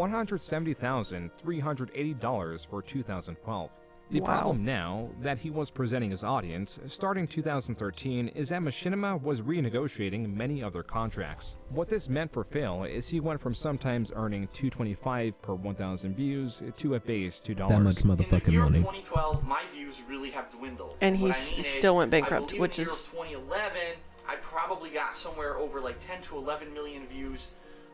Speaker 4: $170,380 for 2012. The
Speaker 12: Wow.
Speaker 4: problem now that he was presenting his audience, starting 2013, is that Machinima was renegotiating many other contracts. What this meant for Phil is he went from sometimes earning $2.25 per 1,000 views to a base $2.
Speaker 1: That much motherfucking money.
Speaker 2: 2012, my views really have dwindled.
Speaker 12: And
Speaker 2: What
Speaker 12: he
Speaker 2: I mean
Speaker 12: still
Speaker 2: is,
Speaker 12: went bankrupt,
Speaker 2: I believe
Speaker 12: which
Speaker 2: in the year
Speaker 12: is-
Speaker 2: of 2011, I probably got somewhere over like 10 to 11 million views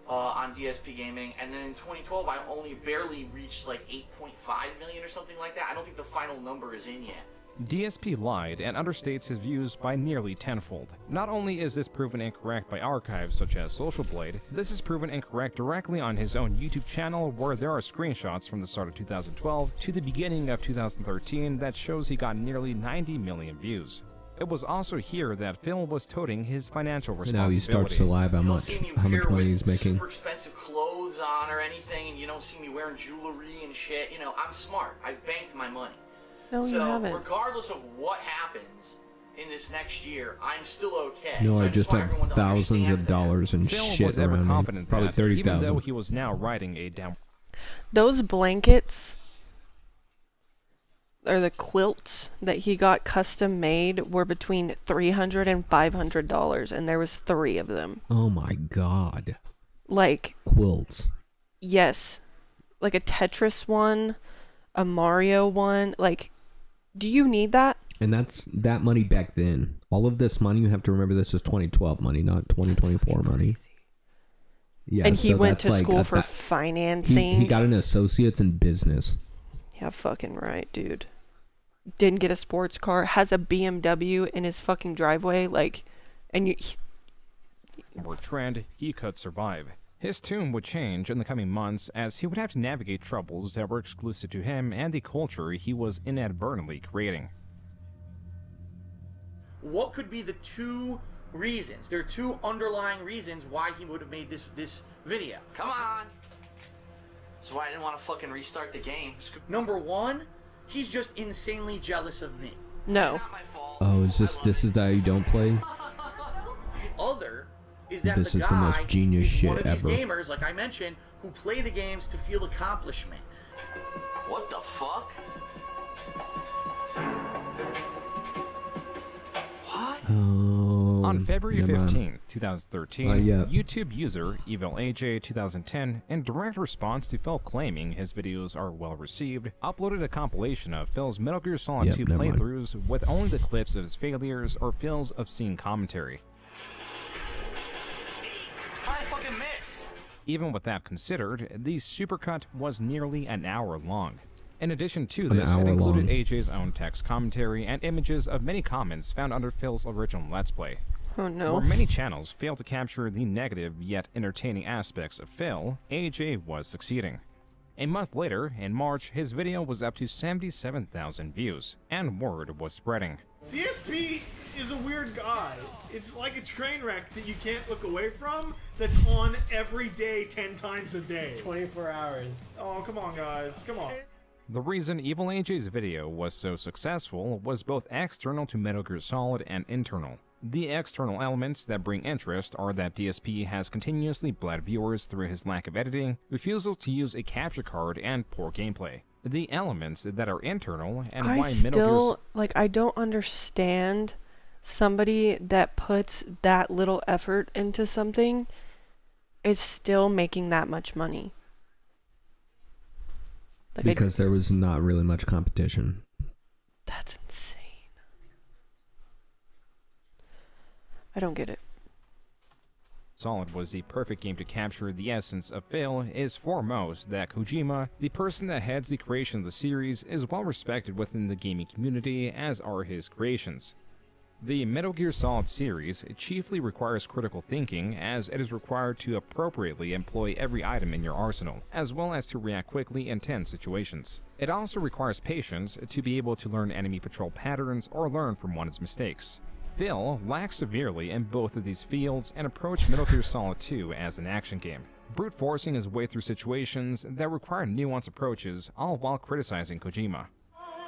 Speaker 2: on DSP Gaming, and then in 2012, I only barely reached like 8.5 million or something like that. I don't think the final number is in yet.
Speaker 4: DSP lied and understates his views by nearly tenfold. Not only is this proven incorrect by archives such as Social Blade, this is proven incorrect directly on his own YouTube channel, where there are screenshots from the start of 2012 to the beginning of 2013 that shows he got nearly 90 million views. It was also here that Phil was toting his financial
Speaker 1: And
Speaker 4: responsibility.
Speaker 1: now he starts to lie about how much money he's making.
Speaker 2: Super expensive clothes on or anything, and you don't see me wearing jewelry and shit. You know, I'm smart. I've banked my money.
Speaker 12: No, you
Speaker 2: So
Speaker 12: haven't.
Speaker 2: regardless of what happens in this next year, I'm still okay.
Speaker 1: No,
Speaker 2: so
Speaker 1: I just
Speaker 2: want
Speaker 1: have
Speaker 2: everyone to
Speaker 1: thousands of
Speaker 2: understand
Speaker 1: dollars and
Speaker 4: Phil
Speaker 1: shit
Speaker 4: was ever
Speaker 1: around me.
Speaker 4: confident
Speaker 1: Probably
Speaker 4: that, even though
Speaker 1: 30,000.
Speaker 4: he was now riding a down.
Speaker 12: Those blankets, or the quilts that he got custom made, were between $300 and $500, and there was 3 of them.
Speaker 1: Oh my god.
Speaker 12: Like,
Speaker 1: Quilts.
Speaker 12: yes, like a Tetris one, a Mario one. Like, do you need that?
Speaker 1: And that's that money back then. All of this money, you have to remember, this is 2012 money, not 2024 money. Yeah,
Speaker 12: And he
Speaker 1: so
Speaker 12: went
Speaker 1: that's
Speaker 12: to
Speaker 1: like
Speaker 12: school
Speaker 1: a-
Speaker 12: for financing.
Speaker 1: He got an associate's in business.
Speaker 12: Yeah, fucking right, dude. didn't get a sports car, has a BMW in his fucking driveway, like, and you.
Speaker 4: Or trend, he could survive. His tune would change in the coming months as he would have to navigate troubles that were exclusive to him and the culture he was inadvertently creating.
Speaker 6: What could be the two reasons? There are two underlying reasons why he would have made this video.
Speaker 2: Come on. That's why I didn't want to fucking restart the game.
Speaker 6: Number one, he's just insanely jealous of me.
Speaker 12: No.
Speaker 1: Oh, is this is that you don't play?
Speaker 6: The other is that
Speaker 1: This
Speaker 6: the
Speaker 1: is the most
Speaker 6: guy
Speaker 1: genius
Speaker 6: is
Speaker 1: shit
Speaker 6: one of these
Speaker 1: ever.
Speaker 6: gamers, like I mentioned, who play the games to feel accomplishment.
Speaker 2: What the fuck?
Speaker 4: On February
Speaker 1: never mind.
Speaker 4: 15, 2013,
Speaker 1: yeah.
Speaker 4: YouTube user EvilAJ2010, in direct response to Phil claiming his videos are well received, uploaded a compilation of Phil's Metal Gear Solid
Speaker 1: Yep,
Speaker 4: 2
Speaker 1: never mind.
Speaker 4: playthroughs with only the clips of his failures or Phil's obscene commentary.
Speaker 2: How'd I fucking miss?
Speaker 4: Even with that considered, the supercut was nearly an hour long. In addition to
Speaker 1: An
Speaker 4: this,
Speaker 1: hour
Speaker 4: it included
Speaker 1: long.
Speaker 4: AJ's own text commentary and images of many comments found under Phil's original Let's Play.
Speaker 12: Oh no.
Speaker 4: Where many channels failed to capture the negative yet entertaining aspects of Phil, AJ was succeeding. A month later, in March, his video was up to 77,000 views, and word was spreading.
Speaker 7: DSP is a weird guy. It's like a train wreck that you can't look away from, that's on every day 10 times a day.
Speaker 18: 24 hours.
Speaker 7: Oh, come on, guys. Come on.
Speaker 4: The reason Evil AJ's video was so successful was both external to Metal Gear Solid and internal. The external elements that bring interest are that DSP has continuously bled viewers through his lack of editing, refusal to use a capture card, and poor gameplay. The elements that are internal and
Speaker 12: I
Speaker 4: why Metal
Speaker 12: still, like, I don't understand somebody that puts that little effort into something is still making that much money. Like,
Speaker 1: Because there was not really much competition.
Speaker 12: That's insane. I don't get it.
Speaker 4: Solid was the perfect game to capture the essence of Phil is foremost that Kojima, the person that heads the creation of the series, is well respected within the gaming community, as are his creations. The Metal Gear Solid series chiefly requires critical thinking, as it is required to appropriately employ every item in your arsenal, as well as to react quickly in tense situations. It also requires patience to be able to learn enemy patrol patterns or learn from one's mistakes. Phil lacks severely in both of these fields and approached Metal Gear Solid 2 as an action game, brute forcing his way through situations that require nuanced approaches, all while criticizing Kojima.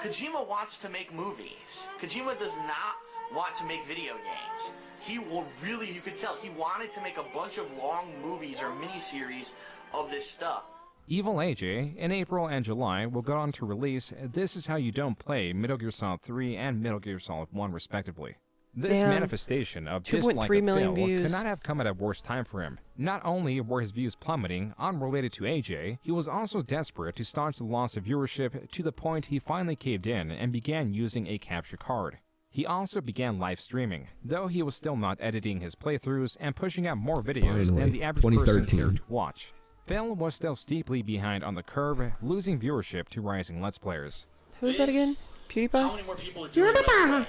Speaker 2: Kojima wants to make movies. Kojima does not want to make video games. He will really, you could tell, he wanted to make a bunch of long movies or miniseries of this stuff.
Speaker 4: Evil AJ, in April and July, will go on to release This Is How You Don't Play Metal Gear Solid 3 and Metal Gear Solid 1 respectively. This
Speaker 12: Damn.
Speaker 4: manifestation of
Speaker 12: 2.3
Speaker 4: dislike of
Speaker 12: million
Speaker 4: Phil
Speaker 12: views.
Speaker 4: could not have come at a worse time for him. Not only were his views plummeting, unrelated to AJ, he was also desperate to staunch the loss of viewership to the point he finally caved in and began using a capture card. He also began live streaming, though he was still not editing his playthroughs and pushing out more videos than the average person cared to watch. Phil was still steeply behind on the curve, losing viewership to rising Let's Players.
Speaker 12: Who is that again? PewDiePie?
Speaker 2: How many more people are doing
Speaker 12: PewDiePie!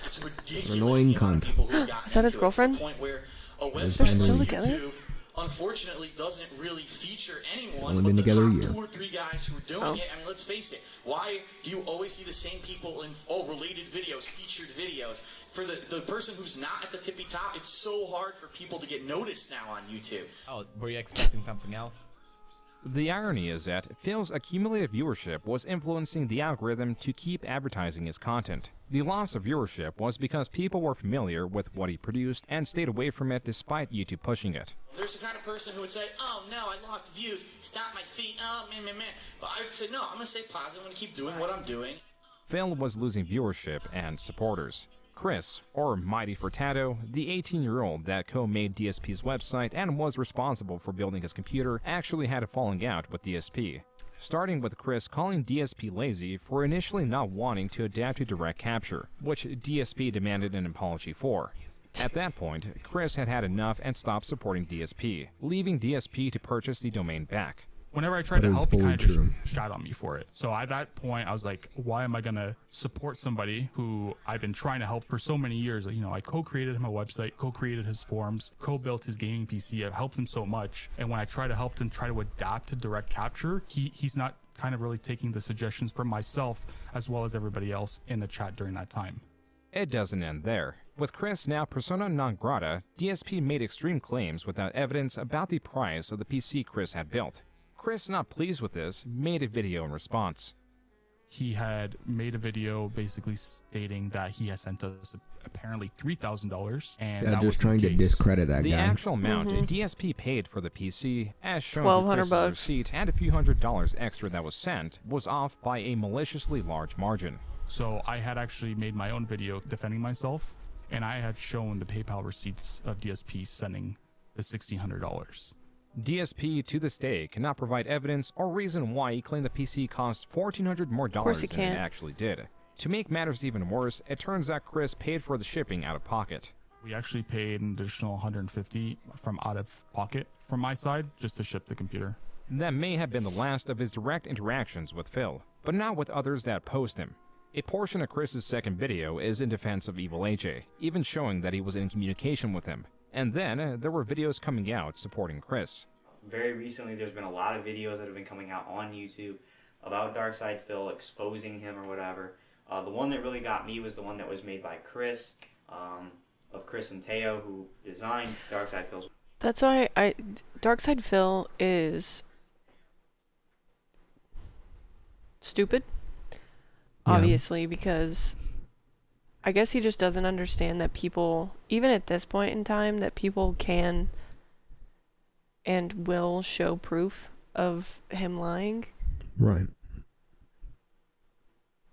Speaker 2: It's ridiculous.
Speaker 1: Annoying
Speaker 2: the amount of
Speaker 1: cunt.
Speaker 2: people who have gotten
Speaker 12: Is that his
Speaker 2: into it,
Speaker 12: girlfriend?
Speaker 2: to the point where a
Speaker 1: They're
Speaker 2: website
Speaker 1: still
Speaker 2: like
Speaker 12: together?
Speaker 2: YouTube, unfortunately, doesn't really feature anyone
Speaker 1: Only
Speaker 2: but
Speaker 1: been
Speaker 2: the
Speaker 1: together a
Speaker 2: top
Speaker 1: year.
Speaker 2: 2 or 3 guys who are doing
Speaker 12: Oh.
Speaker 2: it. I mean, let's face it. Why do you always see the same people in related videos, featured videos? For the person who's not at the tippy top, it's so hard for people to get noticed now on YouTube.
Speaker 18: Oh, were you expecting something else?
Speaker 4: The irony is that Phil's accumulated viewership was influencing the algorithm to keep advertising his content. The loss of viewership was because people were familiar with what he produced and stayed away from it despite YouTube pushing it.
Speaker 2: There's the kind of person who would say, oh no, I lost views, stop my feet, oh man. But I would say, no, I'm going to stay positive, I'm going to keep doing what I'm doing.
Speaker 4: Phil was losing viewership and supporters. Chris, or Mighty Furtado, the 18-year-old that co-made DSP's website and was responsible for building his computer, actually had a falling out with DSP. Starting with Chris calling DSP lazy for initially not wanting to adapt to direct capture, which DSP demanded an apology for. At that point, Chris had had enough and stopped supporting DSP, leaving DSP to purchase the domain back.
Speaker 19: Whenever I tried
Speaker 1: That
Speaker 19: to
Speaker 1: is
Speaker 19: help, he
Speaker 1: fully
Speaker 19: kind of
Speaker 1: true.
Speaker 19: just shot on me for it. So at that point, I was like, why am I going to support somebody who I've been trying to help for so many years? You know, I co-created him a website, co-created his forums, co-built his gaming PC. I've helped him so much. And when I try to help him try to adapt to direct capture, he's not kind of really taking the suggestions from myself as well as everybody else in the chat during that time.
Speaker 4: It doesn't end there. With Chris now persona non grata, DSP made extreme claims without evidence about the price of the PC Chris had built. Chris, not pleased with this, made a video in response.
Speaker 19: He had made a video basically stating that he had sent us apparently $3,000, and
Speaker 1: Yeah,
Speaker 19: that
Speaker 1: just
Speaker 19: was
Speaker 1: trying to discredit that
Speaker 4: The
Speaker 1: guy.
Speaker 4: actual amount DSP paid for the PC, as shown in
Speaker 12: $1,200
Speaker 4: Chris's
Speaker 12: bucks.
Speaker 4: receipt, and a few $100s extra that was sent, was off by a maliciously large margin.
Speaker 19: So I had actually made my own video defending myself, and I had shown the PayPal receipts of DSP sending the $1,600.
Speaker 4: DSP to this day cannot provide evidence or reason why he claimed the PC cost $1,400 more
Speaker 12: course he
Speaker 4: than it
Speaker 12: can't.
Speaker 4: actually did. To make matters even worse, it turns out Chris paid for the shipping out of pocket.
Speaker 19: We actually paid an additional $150 from out of pocket from my side just to ship the computer.
Speaker 4: That may have been the last of his direct interactions with Phil, but not with others that opposed him. A portion of Chris's second video is in defense of Evil AJ, even showing that he was in communication with him. And then there were videos coming out supporting Chris.
Speaker 20: Very recently, there's been a lot of videos that have been coming out on YouTube about Darkside Phil, exposing him or whatever. The one that really got me was the one that was made by Chris, of Chris and Teo, who designed Darkside Phil's.
Speaker 12: That's why Darkside Phil is stupid, obviously, because I guess he just doesn't understand that people, even at this point in time, that people can and will show proof of him lying.
Speaker 1: Right.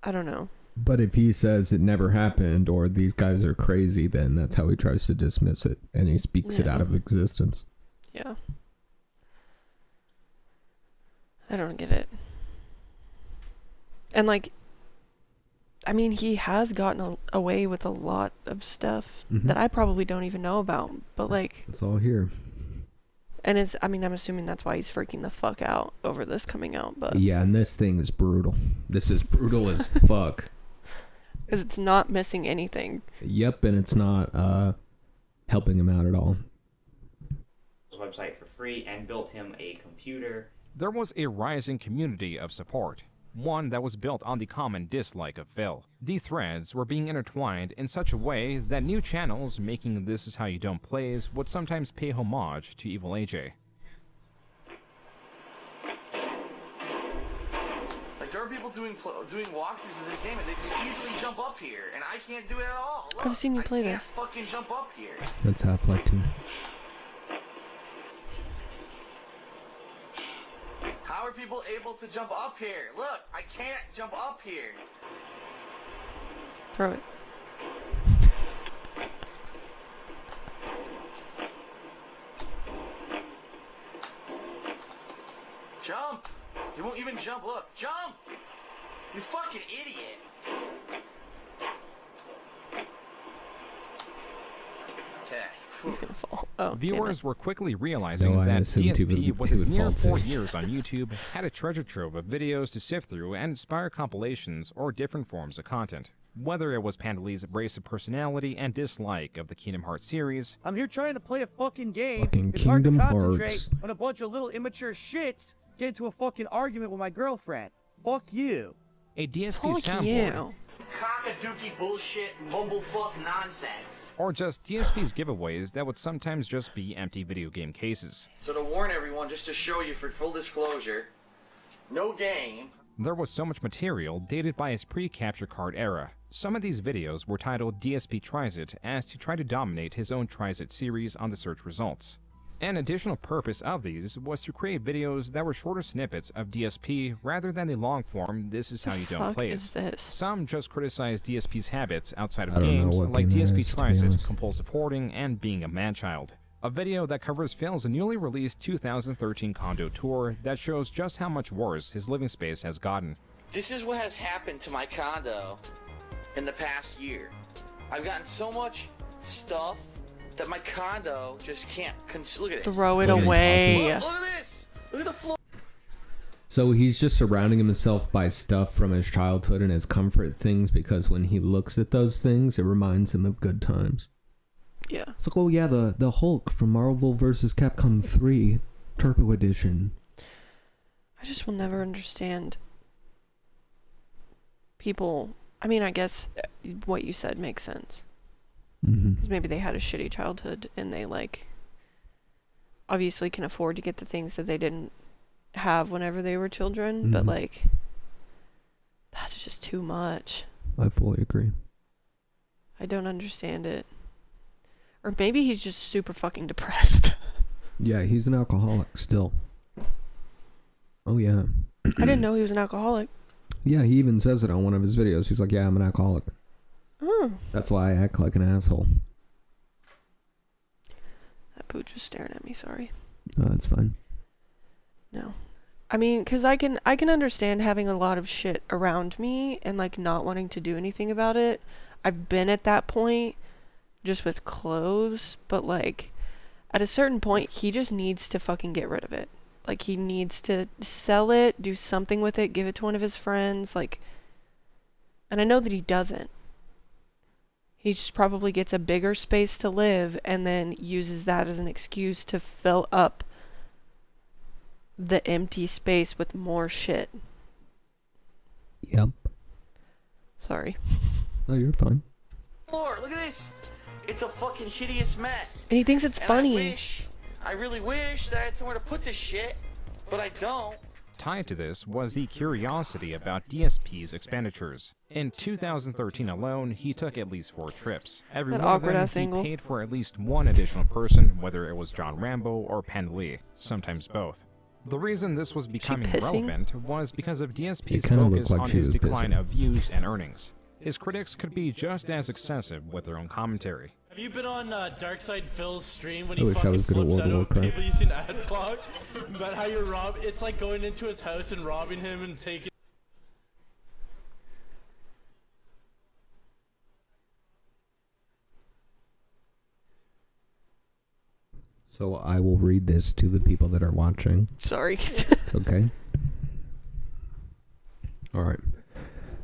Speaker 12: I don't know.
Speaker 1: But if he says it never happened or these guys are crazy, then that's how he tries to dismiss it, and he speaks it out of existence.
Speaker 12: Yeah. I don't get it. And like, I mean, he has gotten away with a lot of stuff that I probably don't even know about, but like,
Speaker 1: It's all here.
Speaker 12: and it's, I mean, I'm assuming that's why he's freaking the fuck out over this coming out, but
Speaker 1: Yeah, and this thing is brutal. This is brutal as fuck.
Speaker 12: because it's not missing anything.
Speaker 1: Yep, and it's not helping him out at all.
Speaker 20: Website for free and built him a computer.
Speaker 4: There was a rising community of support, one that was built on the common dislike of Phil. The threads were being intertwined in such a way that new channels making This Is How You Don't Plays would sometimes pay homage to Evil AJ.
Speaker 2: Like, there are people doing walkthroughs of this game, and they just easily jump up here, and I can't do it at all. Look,
Speaker 12: I've seen you play
Speaker 2: I can't
Speaker 12: this.
Speaker 2: fucking jump up here.
Speaker 1: That's Half-Life 2.
Speaker 2: How are people able to jump up here? Look, I can't jump up here.
Speaker 12: Throw it.
Speaker 2: Jump! You won't even jump. Look, jump! You fucking idiot! Okay.
Speaker 12: He's gonna fall. Oh,
Speaker 4: Viewers were quickly realizing
Speaker 1: No, I
Speaker 4: that
Speaker 1: assumed he
Speaker 4: DSP,
Speaker 1: would-
Speaker 4: with
Speaker 1: he
Speaker 4: his
Speaker 1: would
Speaker 4: near
Speaker 1: fall
Speaker 4: 4
Speaker 1: too.
Speaker 4: years on YouTube, had a treasure trove of videos to sift through and inspire compilations or different forms of content. Whether it was Pandalee's abrasive personality and dislike of the Kingdom Hearts series,
Speaker 21: I'm here trying to play a fucking game.
Speaker 1: Fucking
Speaker 21: It's hard to
Speaker 1: Kingdom
Speaker 21: concentrate
Speaker 1: Hearts.
Speaker 21: when a bunch of little immature shits get into a fucking argument with my girlfriend. Fuck you.
Speaker 4: a DSP soundboard,
Speaker 12: you.
Speaker 2: Cock-a-dookie bullshit, mumblefuck nonsense.
Speaker 4: or just DSP's giveaways that would sometimes just be empty video game cases.
Speaker 2: So to warn everyone, just to show you for full disclosure, no game.
Speaker 4: There was so much material dated by his pre-capture card era. Some of these videos were titled DSP Tries It as to try to dominate his own Tries It series on the search results. An additional purpose of these was to create videos that were shorter snippets of DSP rather than the long form This Is How You Don't Play
Speaker 12: is this?
Speaker 4: Some just criticized DSP's habits outside of
Speaker 1: I don't know
Speaker 4: games
Speaker 1: what
Speaker 4: like
Speaker 1: game that
Speaker 4: DSP
Speaker 1: is, to be
Speaker 4: Tries It,
Speaker 1: honest.
Speaker 4: compulsive hoarding, and being a man-child. A video that covers Phil's newly released 2013 condo tour that shows just how much worse his living space has gotten.
Speaker 2: This is what has happened to my condo in the past year. I've gotten so much stuff that my condo just can't look at it.
Speaker 12: Throw it away.
Speaker 2: Look at this. Look at the floor.
Speaker 1: So he's just surrounding himself by stuff from his childhood and his comfort things because when he looks at those things, it reminds him of good times.
Speaker 12: Yeah.
Speaker 1: It's like, oh yeah, the Hulk from Marvel vs. Capcom 3 Turbo Edition.
Speaker 12: I just will never understand people. I mean, I guess what you said makes sense. Because maybe they had a shitty childhood and they, like, obviously can afford to get the things that they didn't have whenever they were children, but, like, that's just too much.
Speaker 1: I fully agree.
Speaker 12: I don't understand it. Or maybe he's just super fucking depressed.
Speaker 1: Yeah, he's an alcoholic still. Oh yeah.
Speaker 12: I didn't know he was an alcoholic.
Speaker 1: Yeah, he even says it on one of his videos. He's like, yeah, I'm an alcoholic.
Speaker 12: Oh.
Speaker 1: That's why I act like an asshole.
Speaker 12: That pooch was staring at me, sorry.
Speaker 1: No, that's fine.
Speaker 12: No. I mean, because I can understand having a lot of shit around me and, like, not wanting to do anything about it. I've been at that point just with clothes, but, like, at a certain point, he just needs to fucking get rid of it. Like, he needs to sell it, do something with it, give it to one of his friends, like, and I know that he doesn't. He just probably gets a bigger space to live and then uses that as an excuse to fill up the empty space with more shit.
Speaker 1: Yep.
Speaker 12: Sorry.
Speaker 1: No, you're fine.
Speaker 2: Lord, look at this. It's a fucking hideous mess.
Speaker 12: And he thinks it's funny.
Speaker 2: I really wish that I had somewhere to put this shit, but I don't.
Speaker 4: Tied to this was the curiosity about DSP's expenditures. In 2013 alone, he took at least 4 trips. Every
Speaker 12: That
Speaker 4: one of them,
Speaker 12: awkward-ass
Speaker 4: he
Speaker 12: angle.
Speaker 4: paid for at least one additional person, whether it was John Rambo or Penn Lee, sometimes both. The reason this was becoming
Speaker 12: pissing?
Speaker 4: relevant was because of DSP's
Speaker 1: It kinda
Speaker 4: focus
Speaker 1: looked like
Speaker 4: on
Speaker 1: she
Speaker 4: his
Speaker 1: was
Speaker 4: decline
Speaker 1: pissing.
Speaker 4: of views and earnings. His critics could be just as excessive with their own commentary.
Speaker 3: Have you been on Darkside Phil's stream when
Speaker 1: I
Speaker 3: he
Speaker 1: wish I
Speaker 3: fucking
Speaker 1: was good at
Speaker 3: flips
Speaker 1: World
Speaker 3: out
Speaker 1: of
Speaker 3: on
Speaker 1: Warcraft.
Speaker 3: people using adblock? About how you're it's like going into his house and robbing him and taking.
Speaker 1: So I will read this to the people that are watching.
Speaker 12: Sorry.
Speaker 1: It's okay. Alright.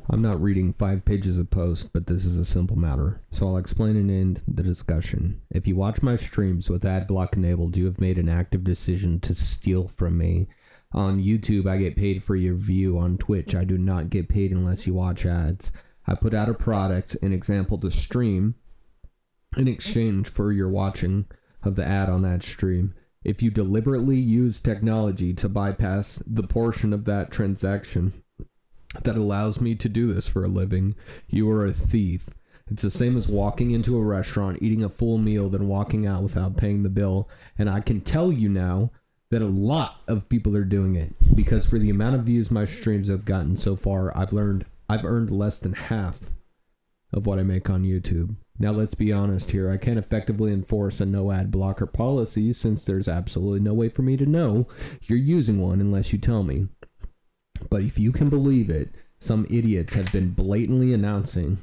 Speaker 1: I'm not reading 5 pages of post, but this is a simple matter. So I'll explain and end the discussion. If you watch my streams with ad block enabled, you have made an active decision to steal from me. On YouTube, I get paid for your view. On Twitch, I do not get paid unless you watch ads. I put out a product, an example to stream, in exchange for your watching of the ad on that stream. If you deliberately use technology to bypass the portion of that transaction that allows me to do this for a living, you are a thief. It's the same as walking into a restaurant, eating a full meal, then walking out without paying the bill. And I can tell you now that a lot of people are doing it, because for the amount of views my streams have gotten so far, I've earned less than half of what I make on YouTube. Now let's be honest here, I can't effectively enforce a no ad blocker policy since there's absolutely no way for me to know you're using one unless you tell me. But if you can believe it, some idiots have been blatantly announcing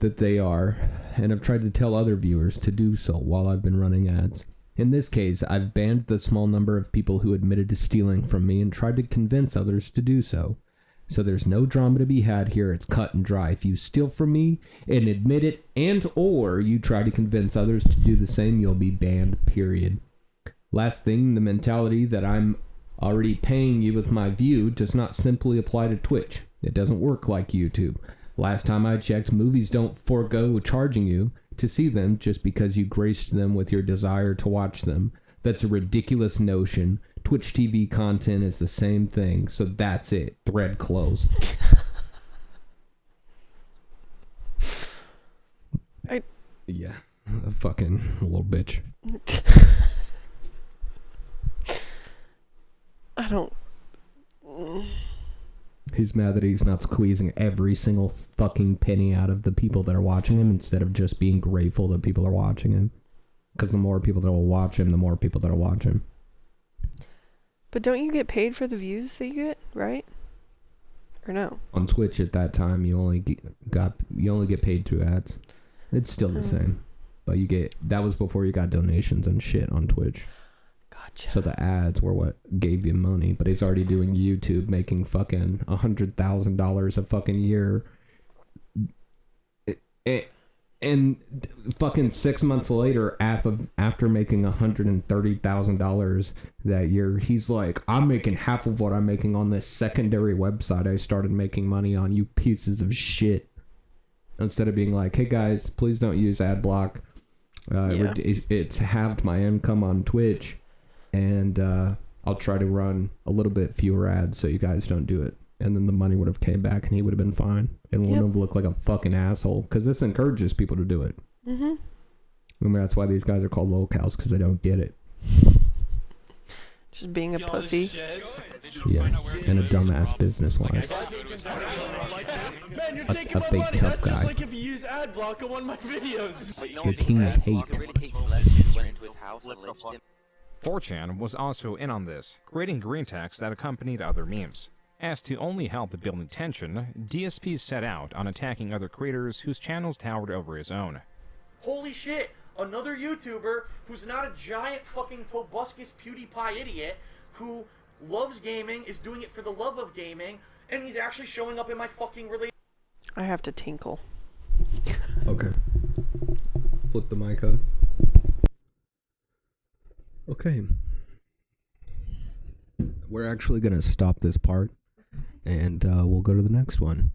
Speaker 1: that they are, and have tried to tell other viewers to do so while I've been running ads. In this case, I've banned the small number of people who admitted to stealing from me and tried to convince others to do so. So there's no drama to be had here, it's cut and dry. If you steal from me and admit it, and or you try to convince others to do the same, you'll be banned, period. Last thing, the mentality that I'm already paying you with my view does not simply apply to Twitch. It doesn't work like YouTube. Last time I checked, movies don't forego charging you to see them just because you graced them with your desire to watch them. That's a ridiculous notion. Twitch TV content is the same thing, so that's it. Thread closed. Yeah, a fucking little bitch.
Speaker 12: I don't...
Speaker 1: He's mad that he's not squeezing every single fucking penny out of the people that are watching him instead of just being grateful that people are watching him. Because the more people that will watch him, the more people that will watch him.
Speaker 12: But don't you get paid for the views that you get, right? Or no?
Speaker 1: On Twitch at that time, you only get paid through ads. It's still the same, but that was before you got donations and shit on Twitch.
Speaker 12: God,
Speaker 1: So the ads were what gave you money, but he's already doing YouTube, making fucking $100,000 a fucking year. And fucking 6 months later, after making $130,000 that year, he's like, I'm making half of what I'm making on this secondary website I started making money on, you pieces of shit. Instead of being like, hey guys, please don't use ad block. It's halved my income on Twitch, and I'll try to run a little bit fewer ads so you guys don't do it. And then the money would have came back and he would have been fine and wouldn't have looked like a fucking asshole, because this encourages people to do it.
Speaker 12: Mm-hmm.
Speaker 1: Remember, that's why these guys are called lolcows, because they don't get it.
Speaker 12: Just being a pussy.
Speaker 1: Yeah, and a dumbass business-wise.
Speaker 3: Man, you're taking my
Speaker 1: big
Speaker 3: money.
Speaker 1: tough
Speaker 3: That's just
Speaker 1: guy.
Speaker 3: like if you use ad block on one of my videos.
Speaker 1: The king of hate.
Speaker 4: 4chan was also in on this, creating green text that accompanied other memes. As to only help the building tension, DSP set out on attacking other creators whose channels towered over his own.
Speaker 6: Holy shit! Another YouTuber who's not a giant fucking Tobuscus PewDiePie idiot who loves gaming, is doing it for the love of gaming, and he's actually showing up in my fucking relationship.
Speaker 12: I have to tinkle.
Speaker 1: Okay. Flip the mic up. Okay. We're actually going to stop this part, and we'll go to the next one.